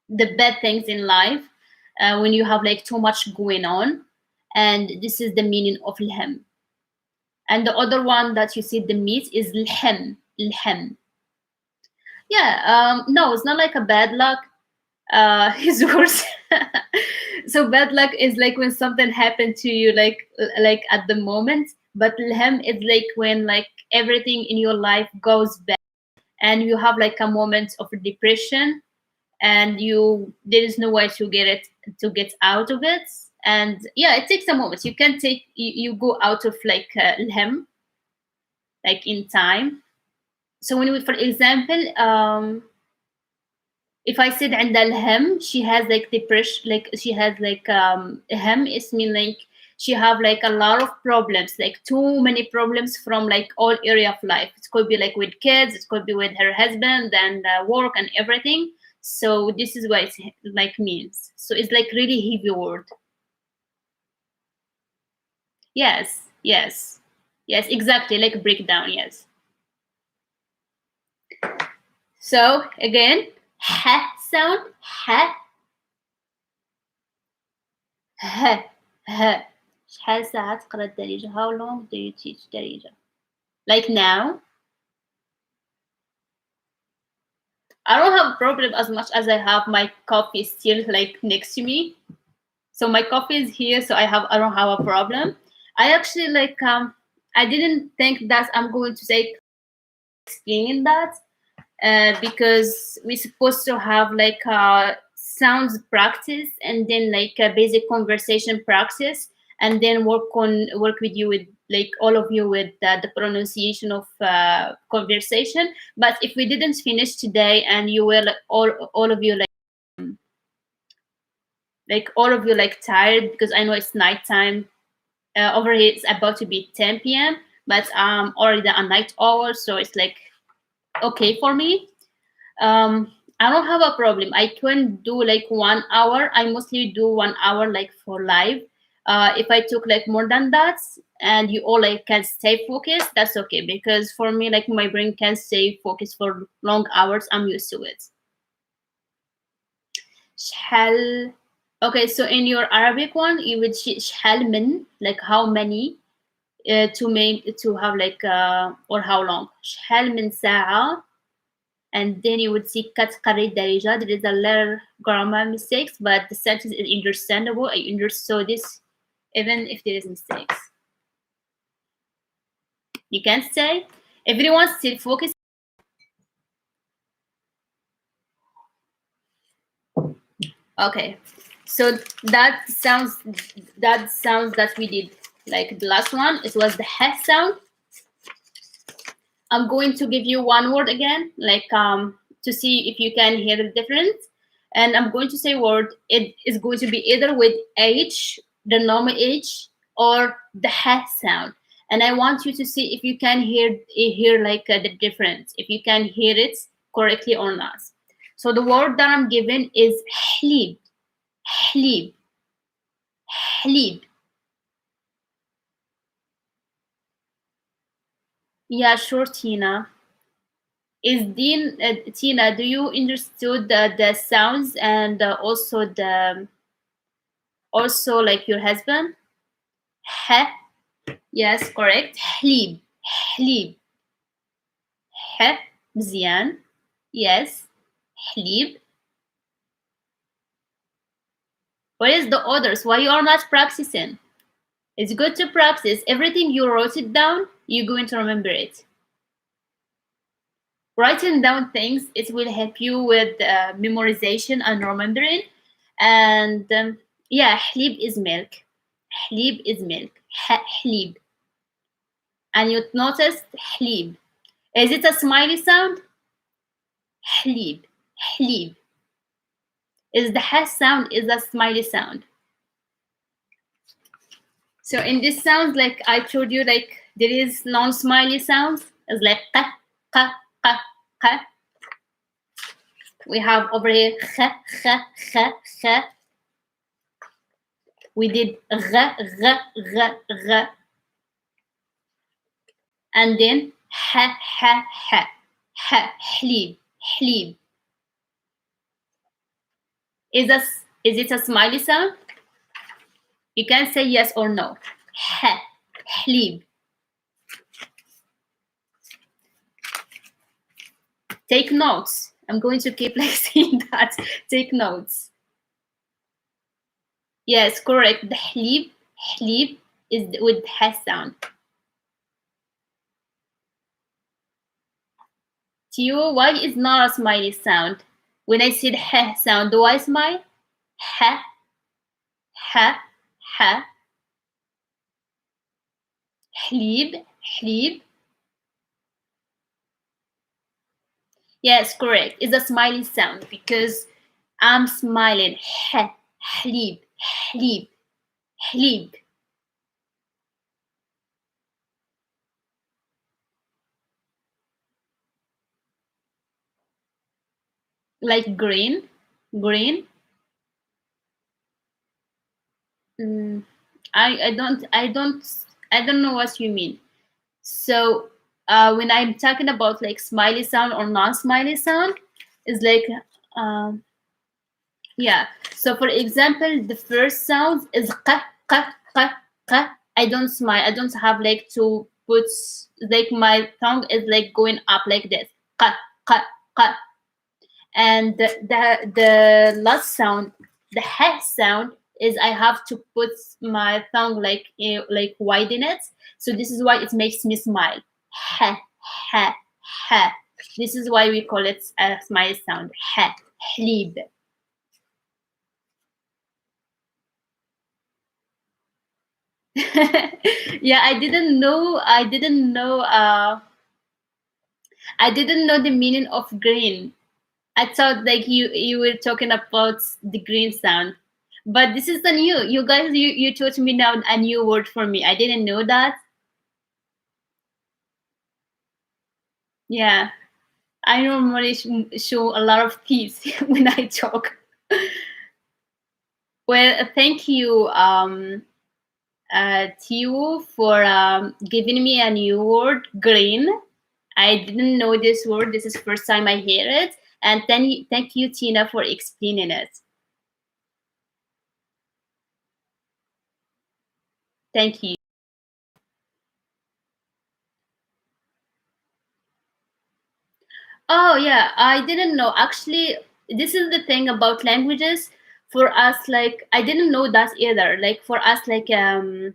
the bad things in life, when you have like too much going on, and this is the meaning of الهم. And the other one that you see the meat is الهم, الهم. Yeah, no, it's not like a bad luck. His words. So bad luck is like when something happened to you like at the moment, but lhem is like when like everything in your life goes bad and you have like a moment of depression, and there is no way to get out of it. And yeah, it takes a moment. You can take you go out of like lhem like in time. So when we, for example, if I said عندها الهم, she has like depression, like she has like هم is mean like she have like a lot of problems, like too many problems from like all area of life. It could be like with kids, it could be with her husband and work and everything. So this is what it like means. So it's like really heavy word. Yes, exactly, like breakdown. Yes. So again, ha sound, ha, ha, ha. شحال ساعة تقرا الدارجة? How long do you teach Darija? Like now? I don't have a problem as much as I have my coffee still like next to me. So my coffee is here, so I don't have a problem. I actually like I didn't think that I'm going to say explaining that because we're supposed to have like sounds practice and then like a basic conversation practice, and then work with you with like all of you with the pronunciation of conversation. But if we didn't finish today and you were like, all of you like all of you like tired, because I know it's nighttime over here, it's about to be 10 p.m, but already a night hour, so it's like okay for me. I don't have a problem. I can do like 1 hour. I mostly do 1 hour like for live. If I took like more than that and you all like can stay focused, that's okay, because for me like my brain can stay focused for long hours. I'm used to it. شحال. Okay, so in your Arabic one, you would شحال من, like how many, to have like or how long. شحال من ساعة. And then you would see كتقري الدارجة. There is a little grammar mistakes, but the sentence is understandable. I understood this even if there is mistakes. You can say everyone still focus. Okay, so that sounds that we did Like the last one, it was the h sound. I'm going to give you one word again, like to see if you can hear the difference. And I'm going to say word. It is going to be either with H, the normal H, or the H sound. And I want you to see if you can hear like the difference, if you can hear it correctly or not. So the word that I'm given is حليب, حليب, حليب. Yeah, sure, Tina. Tina, do you understood the sounds and also like your husband? H, yes, correct. حليب, حليب. H, مزيان. Yes, حليب. What is the others? Why you are not practicing? It's good to practice. Everything you wrote it down, you're going to remember it. Writing down things, it will help you with memorization and remembering. And yeah, حليب is milk. حليب is milk. حليب. And you noticed حليب. Is it a smiley sound? حليب. حليب. Is the h sound is a smiley sound. So in this sound, like I told you, like there is non-smiley sounds. It's like q, q, q, q. We have over here ch, ch, ch, ch. We did r, r, r, r. And then h, h, h. h, حليب, حليب. Is it a smiley sound? You can say yes or no. H, حليب. Take notes. I'm going to keep like saying that. Take notes. Yes, correct. The حليب, حليب is with h sound. Tio, why is not a smiley sound? When I said h sound, do I smile? H, h, h. حليب, حليب. Yes, correct. It's a smiley sound because I'm smiling. H, حليب, حليب, حليب. Like green, green. Mm, I don't know what you mean. So when I'm talking about like smiley sound or non-smiley sound, is like um, yeah. So for example, the first sound is q, q, q, q. I don't smile. I don't have like to put like my tongue is like going up like this. Q, q, q. And the last sound, the h sound, is I have to put my tongue like widen it. So this is why it makes me smile. H, h, h. This is why we call it a smile sound. H, حليب. Yeah, I didn't know. I didn't know the meaning of green. I thought like you were talking about the green sound. But this is the new. You guys, you taught me now a new word for me. I didn't know that. Yeah, I normally show a lot of teeth when I talk. Well, thank you, Tiu, for giving me a new word, green. I didn't know this word. This is first time I hear it. And thank you, Tina, for explaining it. Thank you. Oh yeah, I didn't know. Actually, this is the thing about languages. For us, like I didn't know that either. Like for us, like in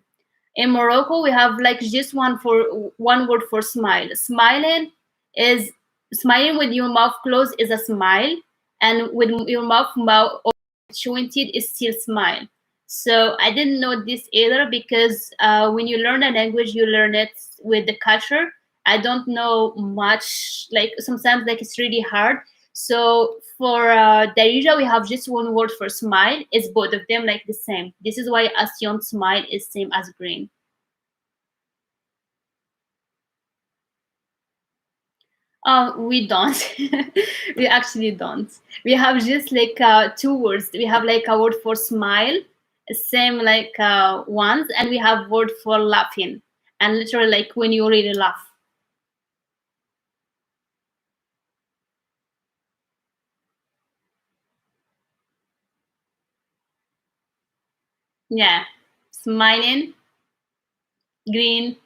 Morocco, we have like just one word for smile. Smiling with your mouth closed is a smile, and with your mouth showing teeth is still smile. So I didn't know this either, because when you learn a language, you learn it with the culture. I don't know much. Like sometimes, like it's really hard. So for Darija, we have just one word for smile. It's both of them like the same. This is why assumed smile is same as green. We don't. We actually don't. We have just like two words. We have like a word for smile, same like once, and we have word for laughing, and literally like when you really laugh. Yeah, smiling, green.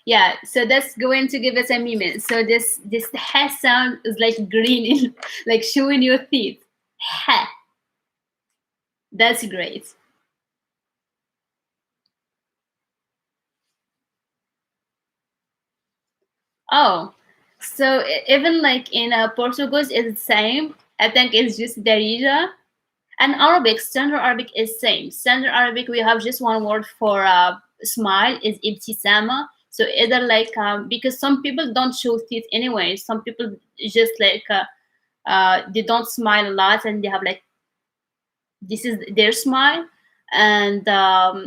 Yeah, so that's going to give us a meme. So this ha sound is like green, like showing your teeth. Ha. That's great. Oh, so even like in Portuguese, it's the same. I think it's just Darija. And Arabic, Standard Arabic is same. Standard Arabic, we have just one word for smile is ibtisama. So either like because some people don't show teeth anyway. Some people just like they don't smile a lot, and they have like this is their smile. And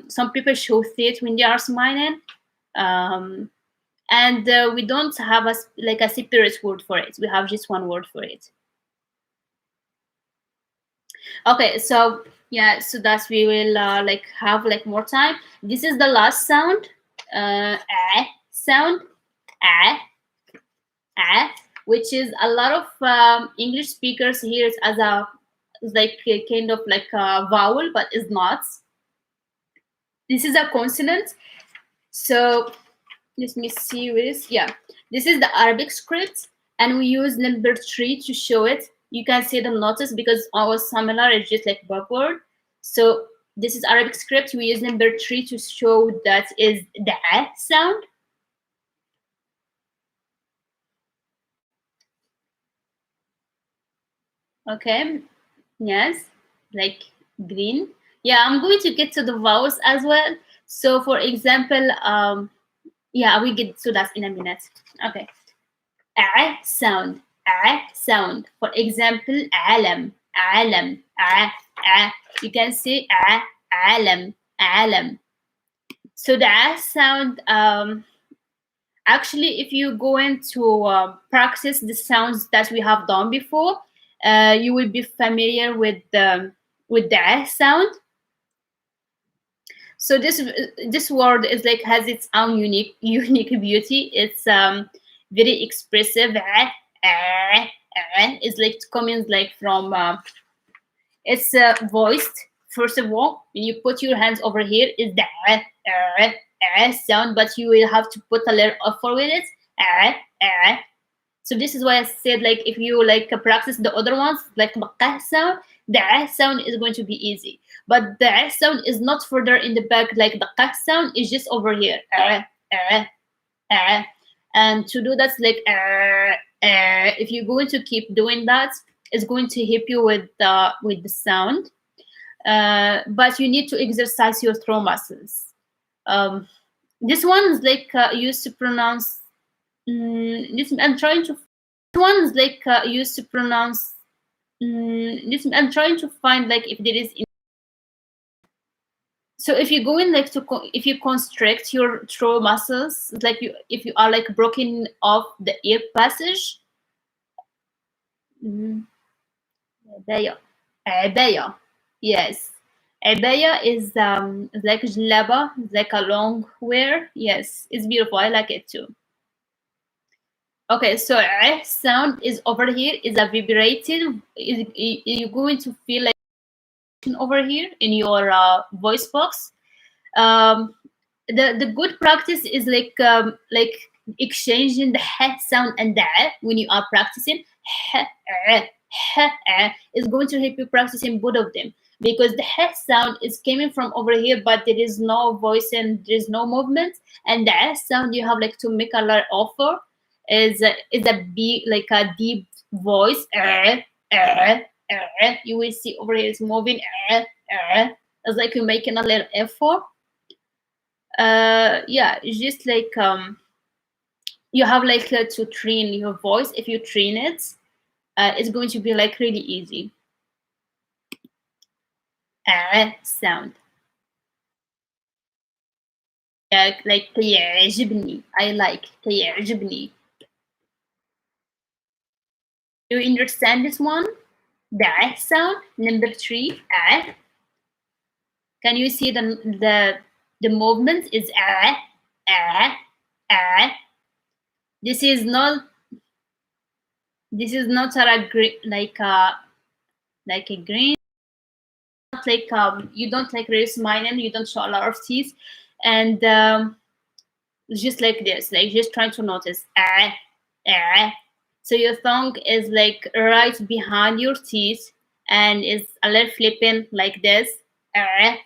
some people show teeth when they are smiling. Um, and we don't have like a separate word for it. We have just one word for it. Okay, so yeah, so that we will like have like more time. This is the last sound, sound, ah, ah, which is a lot of English speakers hear it as a like a kind of like a vowel, but it's not. This is a consonant. So let me see where is, yeah, this is the Arabic script, and we use number 3 to show it. You can see the notice because our similar is just like backward. So this is Arabic script. We use number 3 to show that is the a sound. Okay, yes, like green. Yeah, I'm going to get to the vowels as well. So for example, yeah, we get to that in a minute. Okay. Sound, sound. For example, alam, alam, a. You can say alam, alam. So the sound, actually, if you go into practice the sounds that we have done before, you will be familiar with the sound. So this word is like has its own unique beauty. It's very expressive. It's like coming like from it's voiced. First of all, when you put your hands over here, is the sound, but you will have to put a letter of for with it. So this is why I said like if you like practice the other ones like the q sound, the sound is going to be easy. But the sound is not further in the back like the q sound is just over here. And to do that, like if you're going to keep doing that, it's going to help you with the sound. But you need to exercise your throat muscles. Um, this one is like used to pronounce. This I'm trying to. This one is like used to pronounce. This I'm trying to find like if there is. So if you go in like if you constrict your throat muscles, like you if you are like broken off the air passage. Abaya. Abaya. Yes. Abaya is like jalaba, like a long wear. Yes, it's beautiful. I like it too. Okay, so sound is over here is a vibrating. You're going to feel like over here in your voice box. Um, the good practice is like exchanging the sound and the when you are practicing. Is going to help you practicing both of them because the sound is coming from over here, but there is no voice and there is no movement. And the sound you have like to make a lot offer is a big like a deep voice. You will see over here is moving. It's like you're making a little effort. Yeah, it's just like you have like to train your voice. If you train it, it's going to be like really easy. Sound. Like تعجبني. I like تعجبني. Do you understand this one? The sound. Number 3. Can you see the movement is ah. This is not a like a green, like you don't like really smiling, you don't show a lot of teeth, and just like this, like just trying to notice so your tongue is like right behind your teeth and is a little flipping like this, and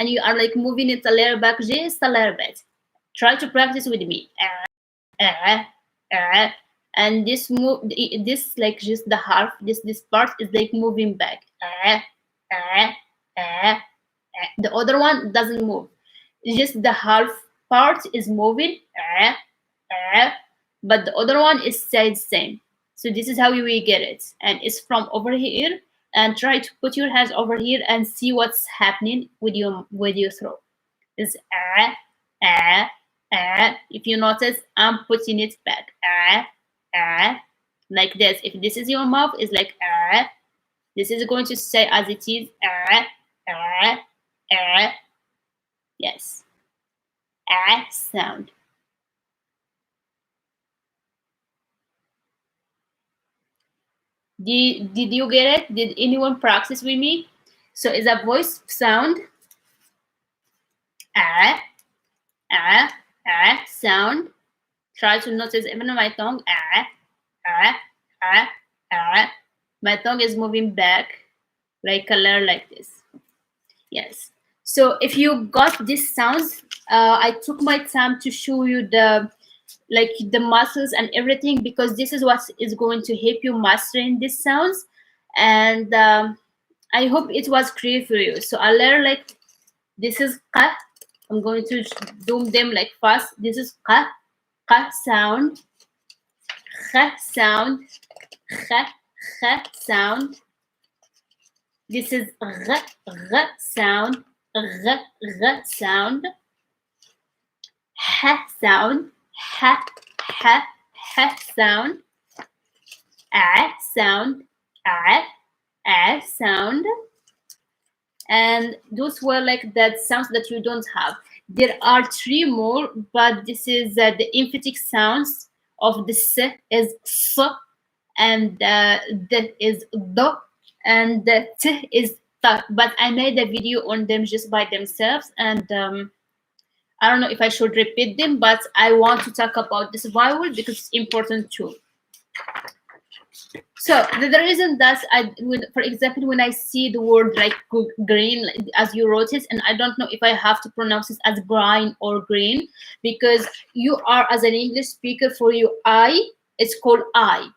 you are like moving it a little back just a little bit. Try to practice with me. And this move, this like just the half, this part is like moving back. The other one doesn't move. Just the half part is moving, but the other one is stayed same. So this is how we get it, and it's from over here. And try to put your hands over here and see what's happening with your throat. Is if you notice, I'm putting it back. Like this. If this is your mouth, it's like this is going to stay as it is. Yes. Sound. Did you get it? Did anyone practice with me? So it's a voice sound. Sound. Try to notice even my tongue. My tongue is moving back like color like this. Yes. So if you got these sounds, I took my time to show you the muscles and everything, because this is what is going to help you mastering these sounds. And I hope it was clear for you. So I learned like this is ka. I'm going to do them like fast. This is ka sound, sound, sound. This is sound, sound, sound, sound, sound, sound. And those were like that sounds that you don't have. There are 3 more, but this is the emphatic sounds of the s is s, and the is d, and the t is t. But I made a video on them just by themselves, and I don't know if I should repeat them, but I want to talk about this vowel because it's important too. So the reason that for example, when I see the word like green, as you wrote it, and I don't know if I have to pronounce it as green or green, because you are, as an English speaker, for you, I, it's called I.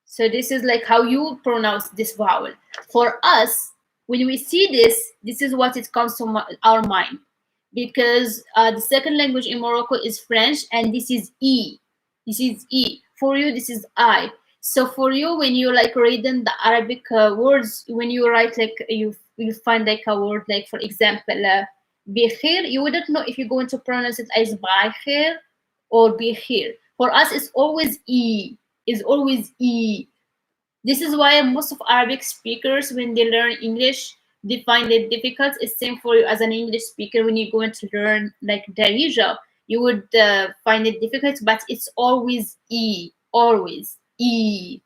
So this is like how you pronounce this vowel. For us, when we see this is what it comes to our mind, because the second language in Morocco is French, and this is E. This is E. For you, this is I. So for you, when you like reading the Arabic words, when you write like you find like a word like, for example, bikhair, you wouldn't know if you're going to pronounce it as bikhair or bikhair. For us, it's always E. It's always E. This is why most of Arabic speakers, when they learn English, they find it difficult. It's same for you as an English speaker. When you're going to learn like Darija, you would find it difficult, but it's always E. Always. E,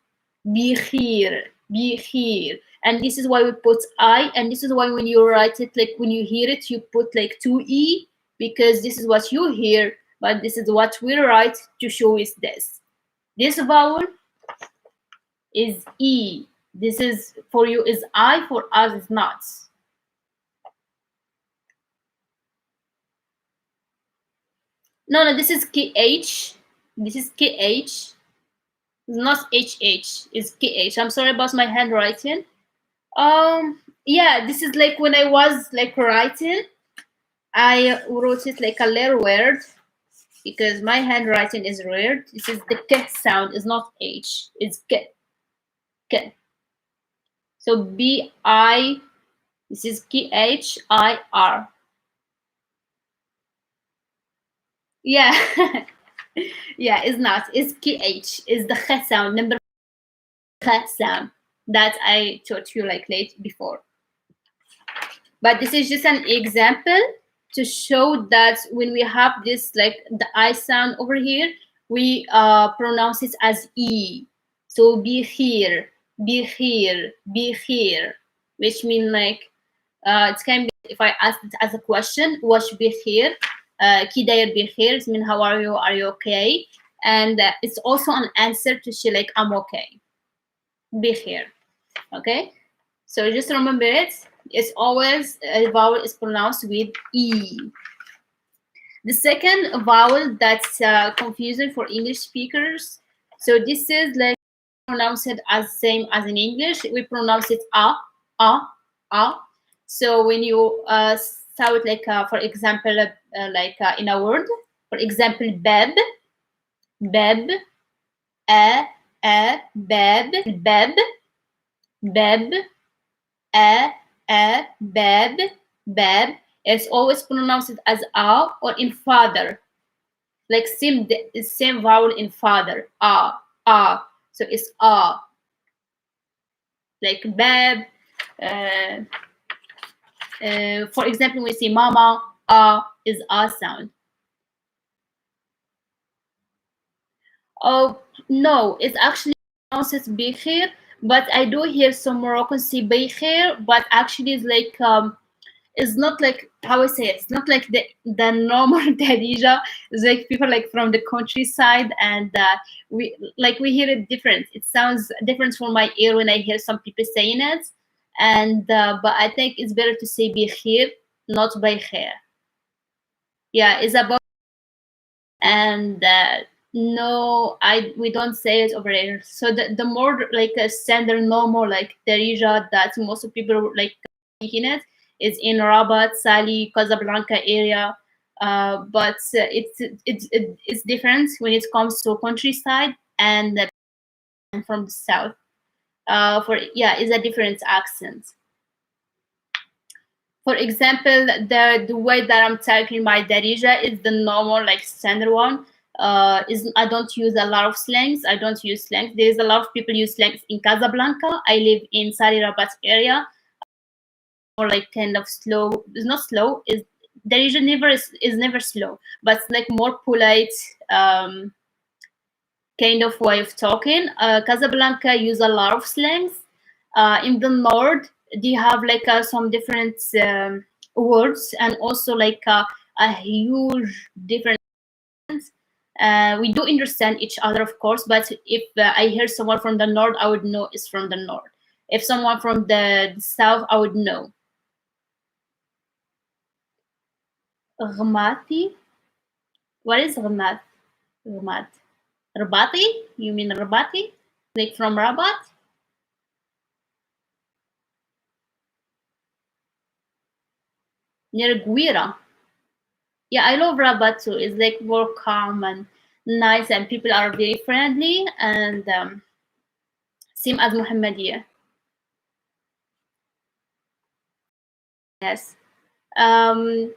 bikhair, bikhair. And this is why we put I, and this is why when you write it, like when you hear it, you put like 2E, because this is what you hear, but this is what we write to show is this. This vowel is E. This is for you is I, for us is not. No, this is KH. This is KH. It's not HH, it's KH. I'm sorry about my handwriting. Yeah, this is like when I was like writing, I wrote it like a little weird because my handwriting is weird. This is the k sound, is not H, it's k, k. So B-I, this is Khir. Yeah. Yeah, it's not. It's KH. It's the kh sound, number kh sound that I taught you like late before. But this is just an example to show that when we have this like the I sound over here, we pronounce it as E. So be here, which mean like it can be if I ask it as a question, wash be here, kidayr be here, it mean how are you? Are you okay? And it's also an answer to say like I'm okay. Be here. Okay? So just remember it. It's always a vowel is pronounced with E. The second vowel that's confusing for English speakers. So this is like pronounce it as same as in English. We pronounce it a, a. So when you sound like, for example, in a word, for example, beb, beb, beb, beb, beb. It's always pronounced as a or in father, like same vowel in father, a. So it's a, like beb. Uh, for example, when we say mama, is a sound. Oh no, it's actually pronounced bikir, but I do hear some Moroccans say bikir, but actually it's like it's not like how I say it. It's not like the normal Darija. It's like people like from the countryside, and we hear it different. It sounds different from my ear when I hear some people saying it, and but I think it's better to say bikir, not bikir. Yeah, it's about and no, I we don't say it over here. So the more like a standard normal like Darija that most of people like speaking it is in Rabat, Sali, Casablanca area. But it's different when it comes to countryside and from the south. For yeah, it's a different accent. For example, the way that I'm typing my Darija is the normal, like standard one. Is I don't use a lot of slangs. I don't use slangs. There's a lot of people use slangs in Casablanca. I live in Sari Rabat area, or like kind of slow. It's not slow. Is Darija never is never slow, but it's like more polite. Kind of way of talking. Casablanca use a lot of slangs. In the north, they have like some different words and also like a huge difference. We do understand each other, of course, but if I hear someone from the north, I would know it's from the north. If someone from the south, I would know. Gmati? What is Gmat? Gmat. Rabati? You mean Rabati? Like from Rabat? Near Guira. Yeah, I love Rabat too. It's like more calm and nice, and people are very friendly and same as Muhammadiyah. Yes. Um,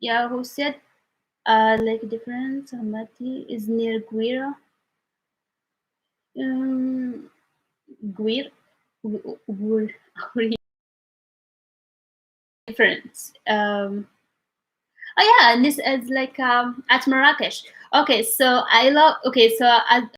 yeah, who said like different Hamati is near Guira. Um, Guir, Guir, different. Oh yeah, and this is like at Marrakesh. Okay, so I love. Okay, so I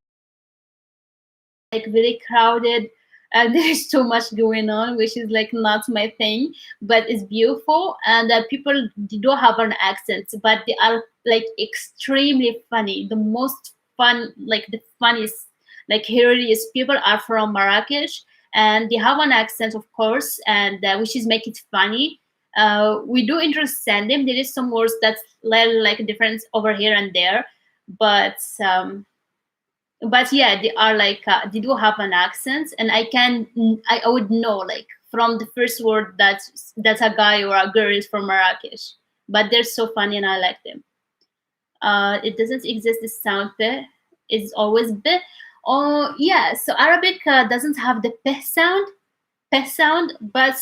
like very crowded and there's so much going on, which is like not my thing, but it's beautiful. And people do have an accent, but they are like extremely funny. The most fun, like the funniest, like hilarious people are from Marrakesh, and they have an accent, of course, and which is make it funny. We do understand them. There is some words that's little like difference over here and there, but yeah, they are like they do have an accent, and I would know like from the first word that's a guy or a girl is from Marrakesh. But they're so funny and I like them. It doesn't exist the sound p. It's always b. Oh yeah, so Arabic doesn't have the p sound, but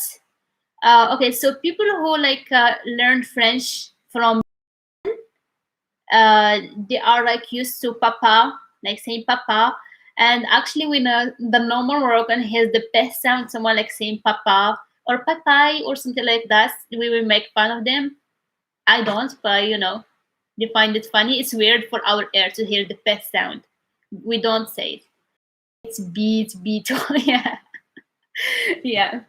okay. So people who like learn French from they are like used to papa, like saying papa. And actually, when the normal Moroccan hears the p sound, someone like saying papa or papai or something like that, we will make fun of them. I don't, but they find it funny. It's weird for our ear to hear the p sound. We don't say it. It's beat, beat. Yeah, yeah.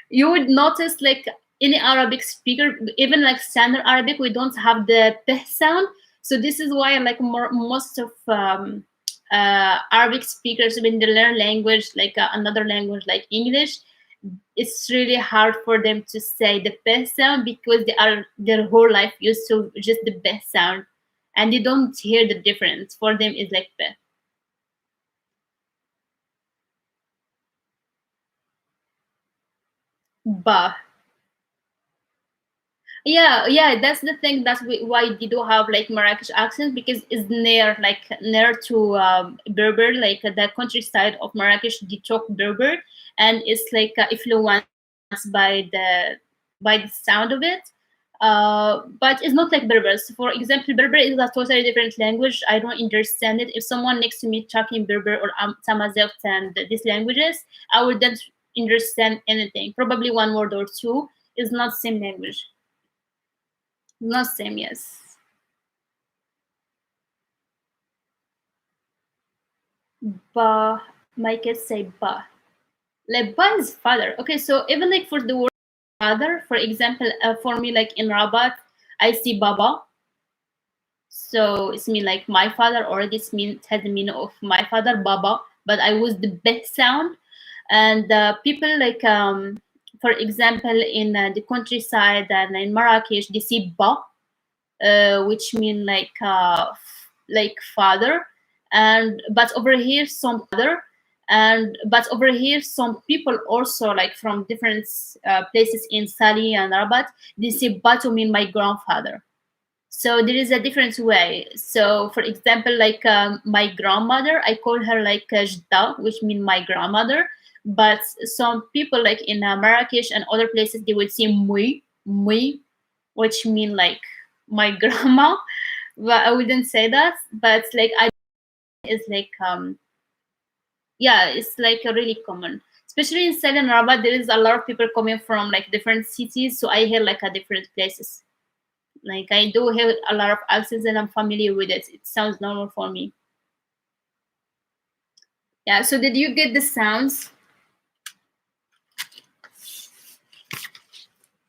You would notice like any Arabic speaker, even like standard Arabic, we don't have the p sound. So this is why like most of Arabic speakers, when they learn language like another language like English, it's really hard for them to say the p sound because they are their whole life used to just the p sound, and they don't hear the difference. For them, it's like p. Ba. Yeah, yeah, that's the thing. Why they do have like Marrakesh accent because it's near to Berber, like the countryside of Marrakesh. They talk Berber, and it's like influenced by the sound of it. But it's not like Berber. So for example, Berber is a totally different language. I don't understand it. If someone next to me talking Berber or Tamazight and these languages, I wouldn't understand anything. Probably one word or two. Is not same language. Not same, yes. Ba, my kids say ba. Like ba is father. Okay, so even like for the word father, for example, for me like in Rabat, I see baba. So it's mean like my father, or this mean has the meaning of my father, baba. But I was the best sound, and people like for example in the countryside and in Marrakesh, they see ba, which mean like father, and but over here some father, and but over here some people also like from different places in Sali and Rabat, they say Batu mean my grandfather. So there is a different way. So for example, like my grandmother, I call her like Jda, which mean my grandmother. But some people like in Marrakesh and other places, they would say mui, which mean like my grandma. But I wouldn't say that. But like I, it's like yeah, it's like a really common. Especially in Sel and Rabat, there is a lot of people coming from like different cities, so I hear like a different places. Like I do hear a lot of accents and I'm familiar with it. It sounds normal for me. Yeah. So did you get the sounds?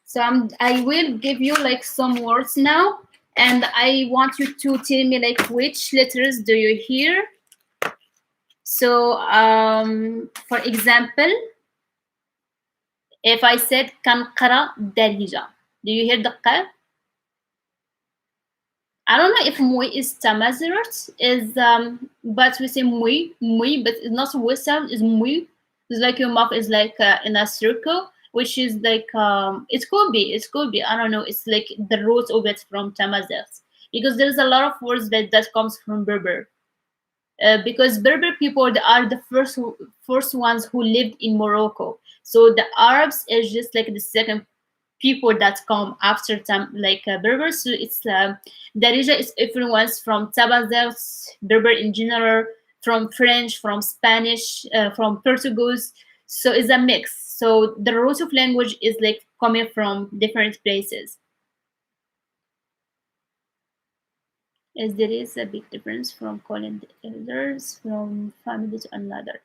So I will give you like some words now, and I want you to tell me like which letters do you hear. So for example, if I said kankara darija, do you hear the q? I don't know if mui is tamazirat is but we say mui, but it's not a sound, it's mui. It's like your mouth is like in a circle, which is like it could be, I don't know, it's like the root of it from tamazirat. Because there's a lot of words that comes from Berber. Because Berber people, they are the first ones who lived in Morocco. So the Arabs is just like the second people that come after them, like Berbers. So it's Darija is influenced from Tabazels, Berber in general, from French, from Spanish, from Portuguese. So it's a mix. So the root of language is like coming from different places. As there is a big difference from calling the elders from family to another.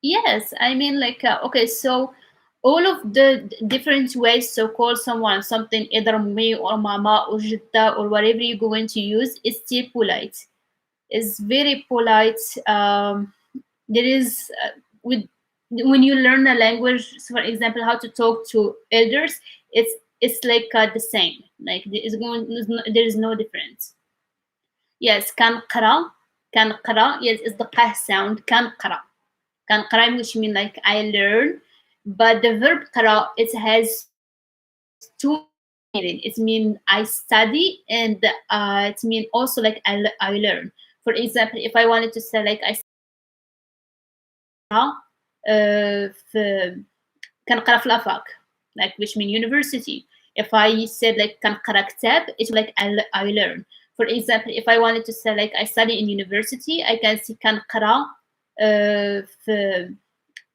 Yes, I mean, like, okay, so all of the different ways to call someone something, either me or mama or jita or whatever you're going to use, is still polite. It's very polite. There is, with when you learn a language, so for example, how to talk to elders, it's like the same. Like there is no difference. Yes, kan qara, yes, is the qah sound, kan qara. كان قرأ, which mean like I learn, but the verb قرأ, it has two meaning. It means I study, and it means also like I learn. For example, if I wanted to say like I في كنقرا في الافاق, like which mean university. If I said like كنقرا كتاب, it's like I learn. For example, if I wanted to say like I study in university, I can say كنقرا في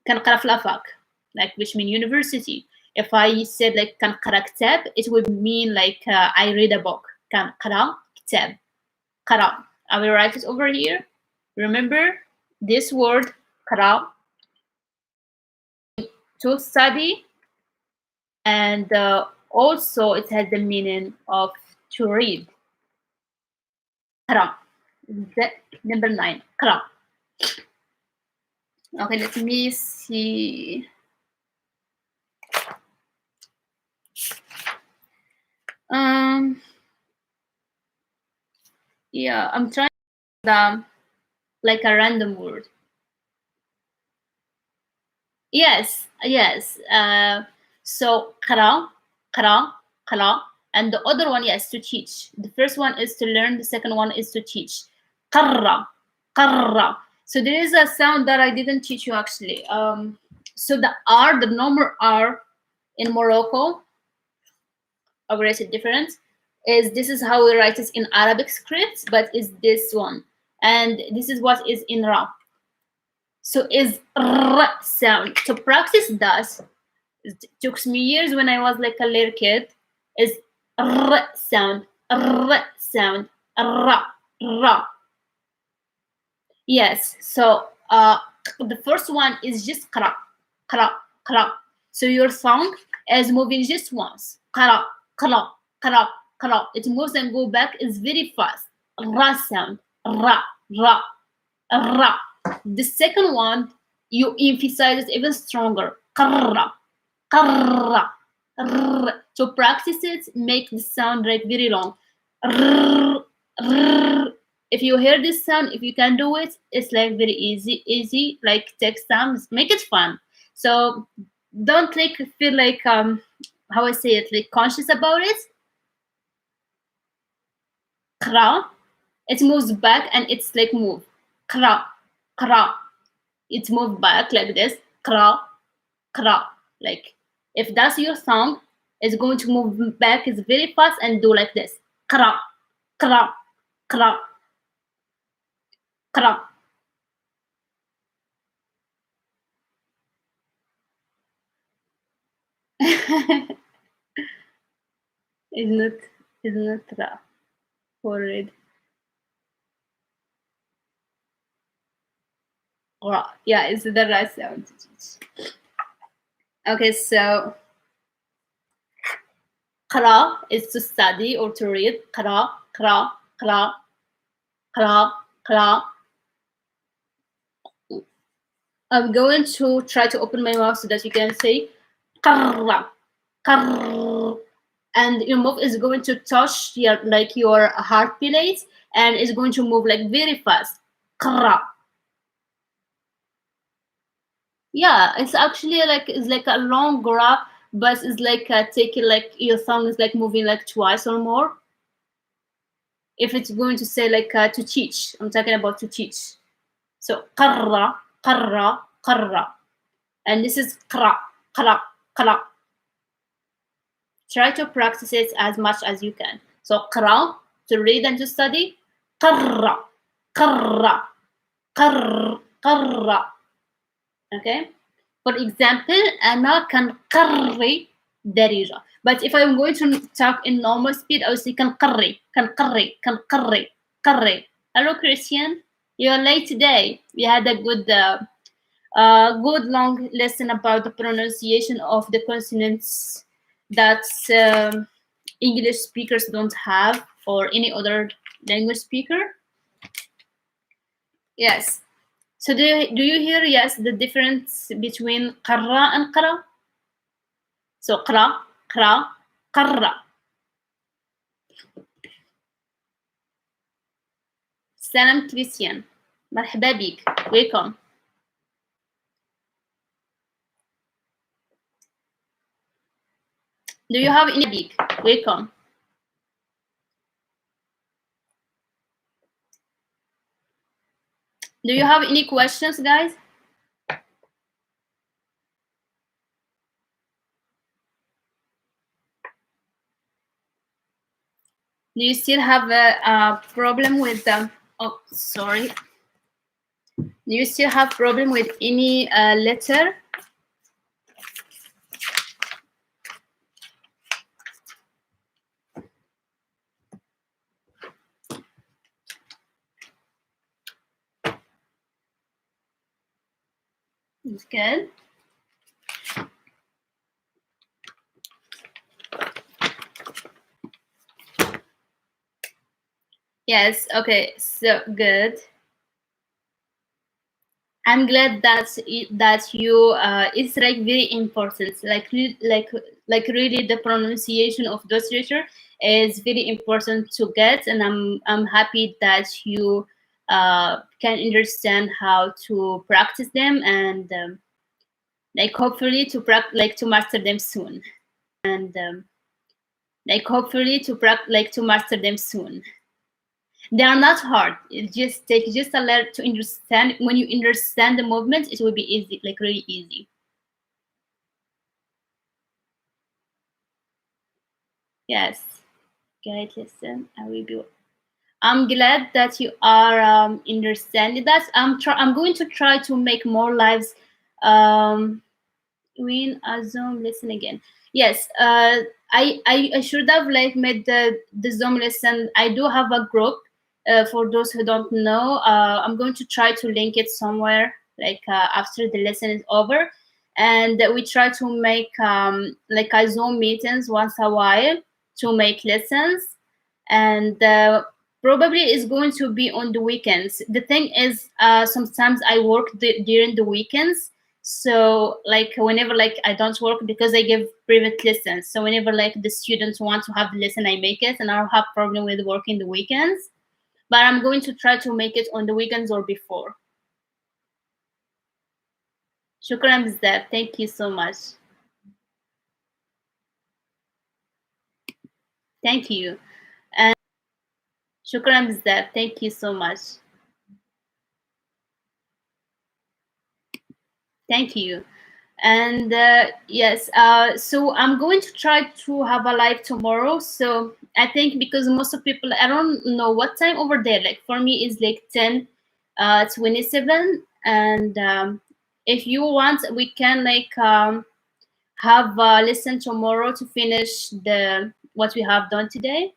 كنقرا في الافاق, like which mean university. If I said like كنقرا كتاب, it would mean like I read a book. كنقرا كتاب. قرا. I will write it over here. Remember this word قرا, to study, and also it has the meaning of to read. قرا. Number 9. قرا. Okay, let me see. Yeah, I'm trying like a random word. Yes. So قرا, قرا, and the other one, yes, to teach. The first one is to learn. The second one is to teach. قرا, قرا. So there is a sound that I didn't teach you actually. So the R, the normal R in Morocco, I will write it different. This is how we write it in Arabic scripts, but is this one, and this is what is in Ra. So is R sound. To practice that, it took me years when I was like a little kid. Is R sound, R sound, Ra, Ra. Yes. So the first one is just Qara, Qara, Qara. So your song is moving just once. Qara, Qara, Qara, Qara. It moves and go back. It's very fast. Ra sound, Ra, Ra, Ra. The second one, you emphasize it even stronger. Qara, Qara, Rr. To practice it, make the sound like very long. Rr, rr. If you hear this sound, if you can do it, it's like very easy. Like take sounds, make it fun. So don't like feel like how I say it, like conscious about it. Kra, it moves back and it's like move. Kra, kra. It's moved back like this. Kra, kra. Like if that's your song, it's going to move back. It's very fast and do like this. Kra, kra, kra, kra. Is not ra for it. Ra. Yeah, it's the right sound. Okay, so qara is to study or to read. Qara, qara, qara, qara, qara. I'm going to try to open my mouth so that you can say qara, qara. And your mouth is going to touch your heart plate, and it's going to move like very fast. Qara. Yeah, it's actually like it's like a long gra, but it's like taking like your tongue is like moving like twice or more. If it's going to say like to teach, I'm talking about to teach. So qarra, qarra, qarra, and this is qra, qra, qra. Try to practice it as much as you can. So qra, to read and to study. Qarra, qarra, qarr, qarra. Okay. For example, أنا كنقري دريجة. But if I'm going to talk in normal speed, I will say كنقري, كنقري, كنقري, قري. Hello, Christian. You're late today. We had a good long lesson about the pronunciation of the consonants that English speakers don't have, or any other language speaker. Yes. So do you hear, yes, the difference between qarra and qara? So qra, qra, qarra. Salam Christian. مرحبا بك. Welcome. Do you have any big? Welcome. Do you have any questions, guys? Do you still have a problem with them? Oh, sorry. Do you still have problem with any letter? It's good. Yes. Okay. So good. I'm glad that you it's like very important. Like really the pronunciation of those letters is very important to get, and I'm happy that you can understand how to practice them, and like hopefully to master them soon, and like hopefully to master them soon. They are not hard. It just takes just a little to understand. When you understand the movement, it will be easy, like really easy. Yes. Great, listen. I will be. I'm glad that you are understanding that. I'm going to try to make more lives. When a Zoom lesson again. Yes. I should have like made the Zoom lesson. I do have a group. For those who don't know, I'm going to try to link it somewhere, like after the lesson is over, and we try to make like a Zoom meetings once a while to make lessons, and probably it's going to be on the weekends. The thing is, sometimes I work during the weekends, so like whenever like I don't work because I give private lessons, so whenever like the students want to have the lesson, I make it, and I don't have problem with working the weekends, but I'm going to try to make it on the weekends or before. Shukran بزاف. Thank you so much. Thank you. And shukran بزاف. Thank you so much. Thank you. And yes, so I'm going to try to have a live tomorrow. So I think because most of people, I don't know what time over there. Like for me, is like 10, 27. And if you want, we can like have listen tomorrow to finish the what we have done today.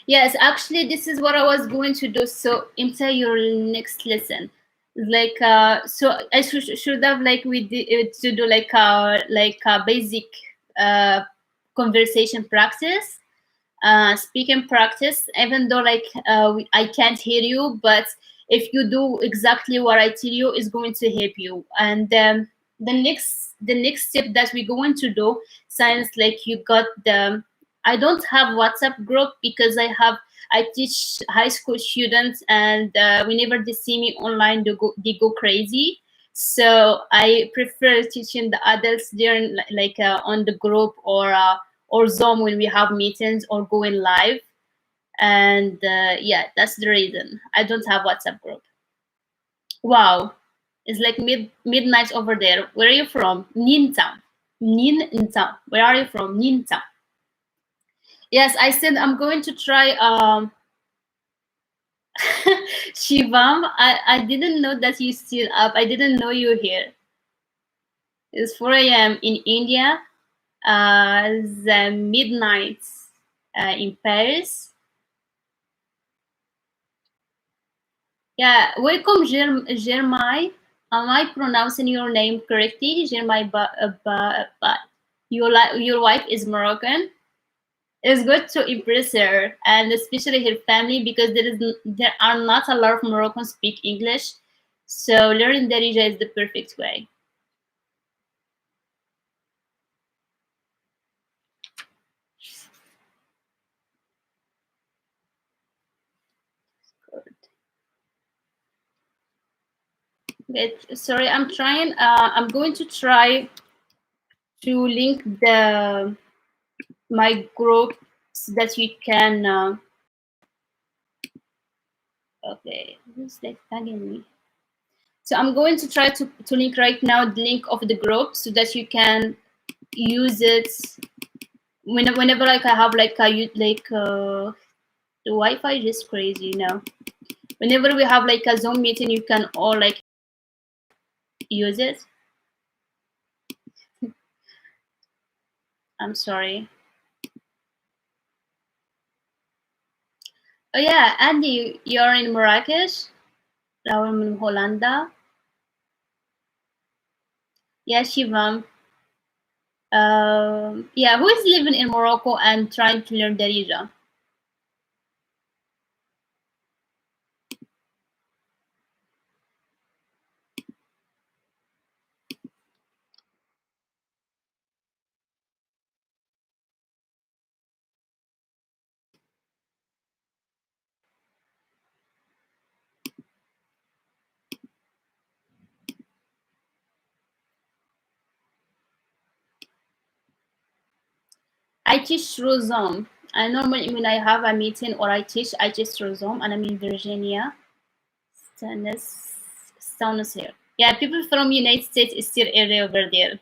Yes, actually, this is what I was going to do. So into your next lesson, like so I should have like we did to do like a basic uh conversation practice, speaking practice. Even though like I can't hear you, but if you do exactly what I tell you, is going to help you. And the next step that we're going to do, since like you got the I don't have WhatsApp group because I teach high school students, and whenever they see me online, they go crazy. So I prefer teaching the adults during like on the group or Zoom when we have meetings or going live. And yeah, that's the reason I don't have WhatsApp group. Wow, it's like midnight over there. Where are you from? Nintown. Nintown. Where are you from? Nintown. Yes, I said I'm going to try Shivam. I didn't know that you still up. I didn't know you here. It's 4 a.m. in India. The midnight in Paris. Yeah, welcome, Jermai. Am I pronouncing your name correctly? Jermai, but your wife is Moroccan. It's good to impress her, and especially her family, because there are not a lot of Moroccans speak English, so learning Darija is the perfect way. Wait, sorry, I'm trying. I'm going to try to link the my group so that you can. Okay, who's like tagging me? So I'm going to try to link right now the link of the group so that you can use it whenever like I have like the Wi-Fi is just crazy now. Whenever we have like a Zoom meeting, you can all like use it. I'm sorry. Oh yeah, Andy, you're in Marrakesh. Raul من هولندا. Yeah, Shivam. Yeah, who is living in Morocco and trying to learn Darija? I teach through Zoom. I normally when I have a meeting or I teach through Zoom, and I'm in Virginia. Stannis here. Yeah, people from United States is still area over there.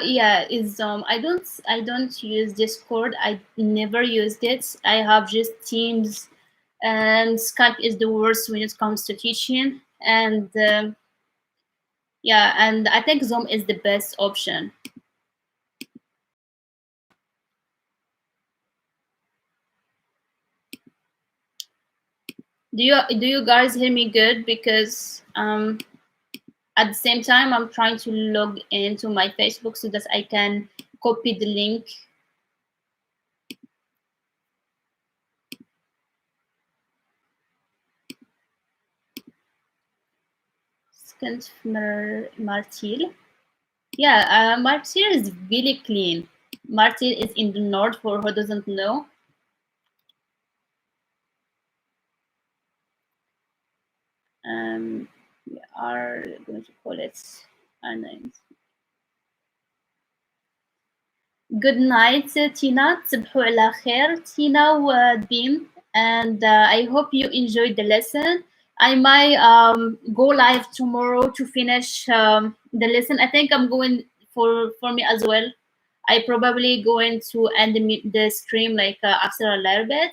Yeah, is I don't use Discord. I never used it. I have just Teams, and Skype is the worst when it comes to teaching. And yeah, and I think Zoom is the best option. Do you guys hear me good? Because at the same time I'm trying to log into my Facebook so that I can copy the link. Second Martil. Yeah, Martil is really clean. Martil is in the north for who doesn't know. We are going to call it our names. Good night, Tina. تصبحوا على خير, Tina Dean. And I hope you enjoyed the lesson. I might go live tomorrow to finish the lesson. I think I'm going for me as well. I probably going to end the stream like after a little bit.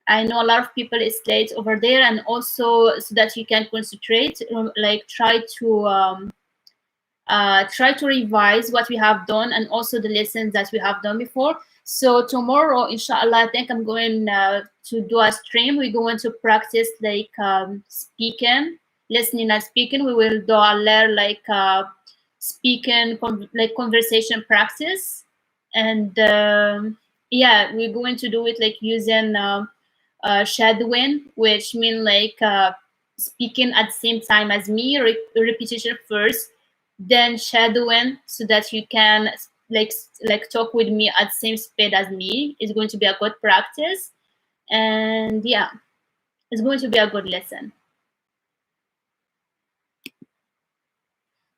I know a lot of people is late over there, and also so that you can concentrate, like try to revise what we have done and also the lessons that we have done before. So tomorrow, inshallah, I think I'm going to do a stream. We're going to practice like speaking, listening and speaking. We will do a little like speaking, like conversation practice, and yeah, we're going to do it like using shadowing, which mean like speaking at the same time as me, repetition first, then shadowing so that you can like talk with me at the same speed as me. It's going to be a good practice, and yeah, it's going to be a good lesson.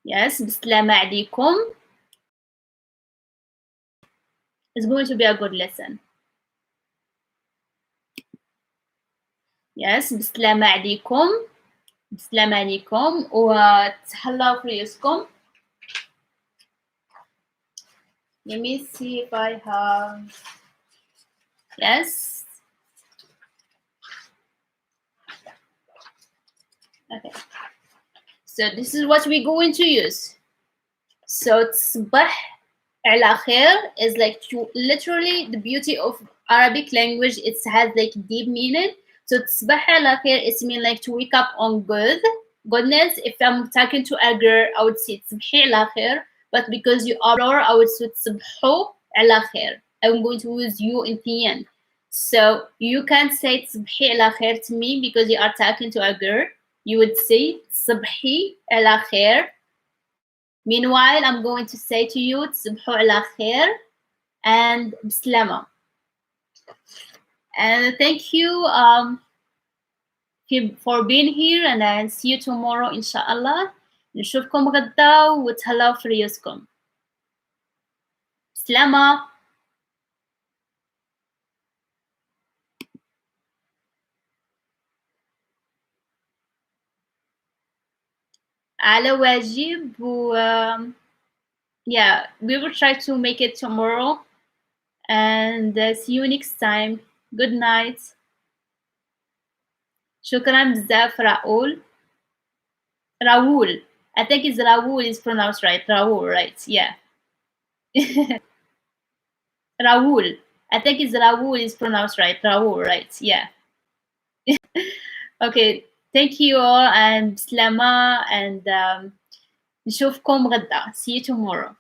Yes, Bismillah alaikum. It's going to be a good lesson. Yes, Bismillah alaikum. Bismillah alaikum وتهلا في رزقكم. Let me see if I have. Yes. Okay. So this is what we're going to use. So تصبح على خير is like to literally the beauty of Arabic language. It has like deep meaning. So تصبح على خير it means like to wake up on goodness. If I'm talking to a girl, I would say تصبحي على خير. But because you are plural, I would say تصبحوا على خير. I'm going to use you in the end. So you can say تصبحي على خير to me because you are talking to a girl. you would say صبحي على خير. Meanwhile, I'm going to say to you تصبحوا على خير and بسلامة. And thank you for being here, and I'll see you tomorrow inshallah. نشوفكم غدا وتهلاو في ريوسكم. سلامة. على واجب و yeah, we will try to make it tomorrow, and see you next time. Good night. شكرا بزاف راؤول. Raul. I think it's Raul is pronounced right. Raul, right? Yeah. Raul. I think it's Raul is pronounced right. Raul, right? Yeah. Okay. Thank you all, and Slama, and نشوفكم غدا. See you tomorrow.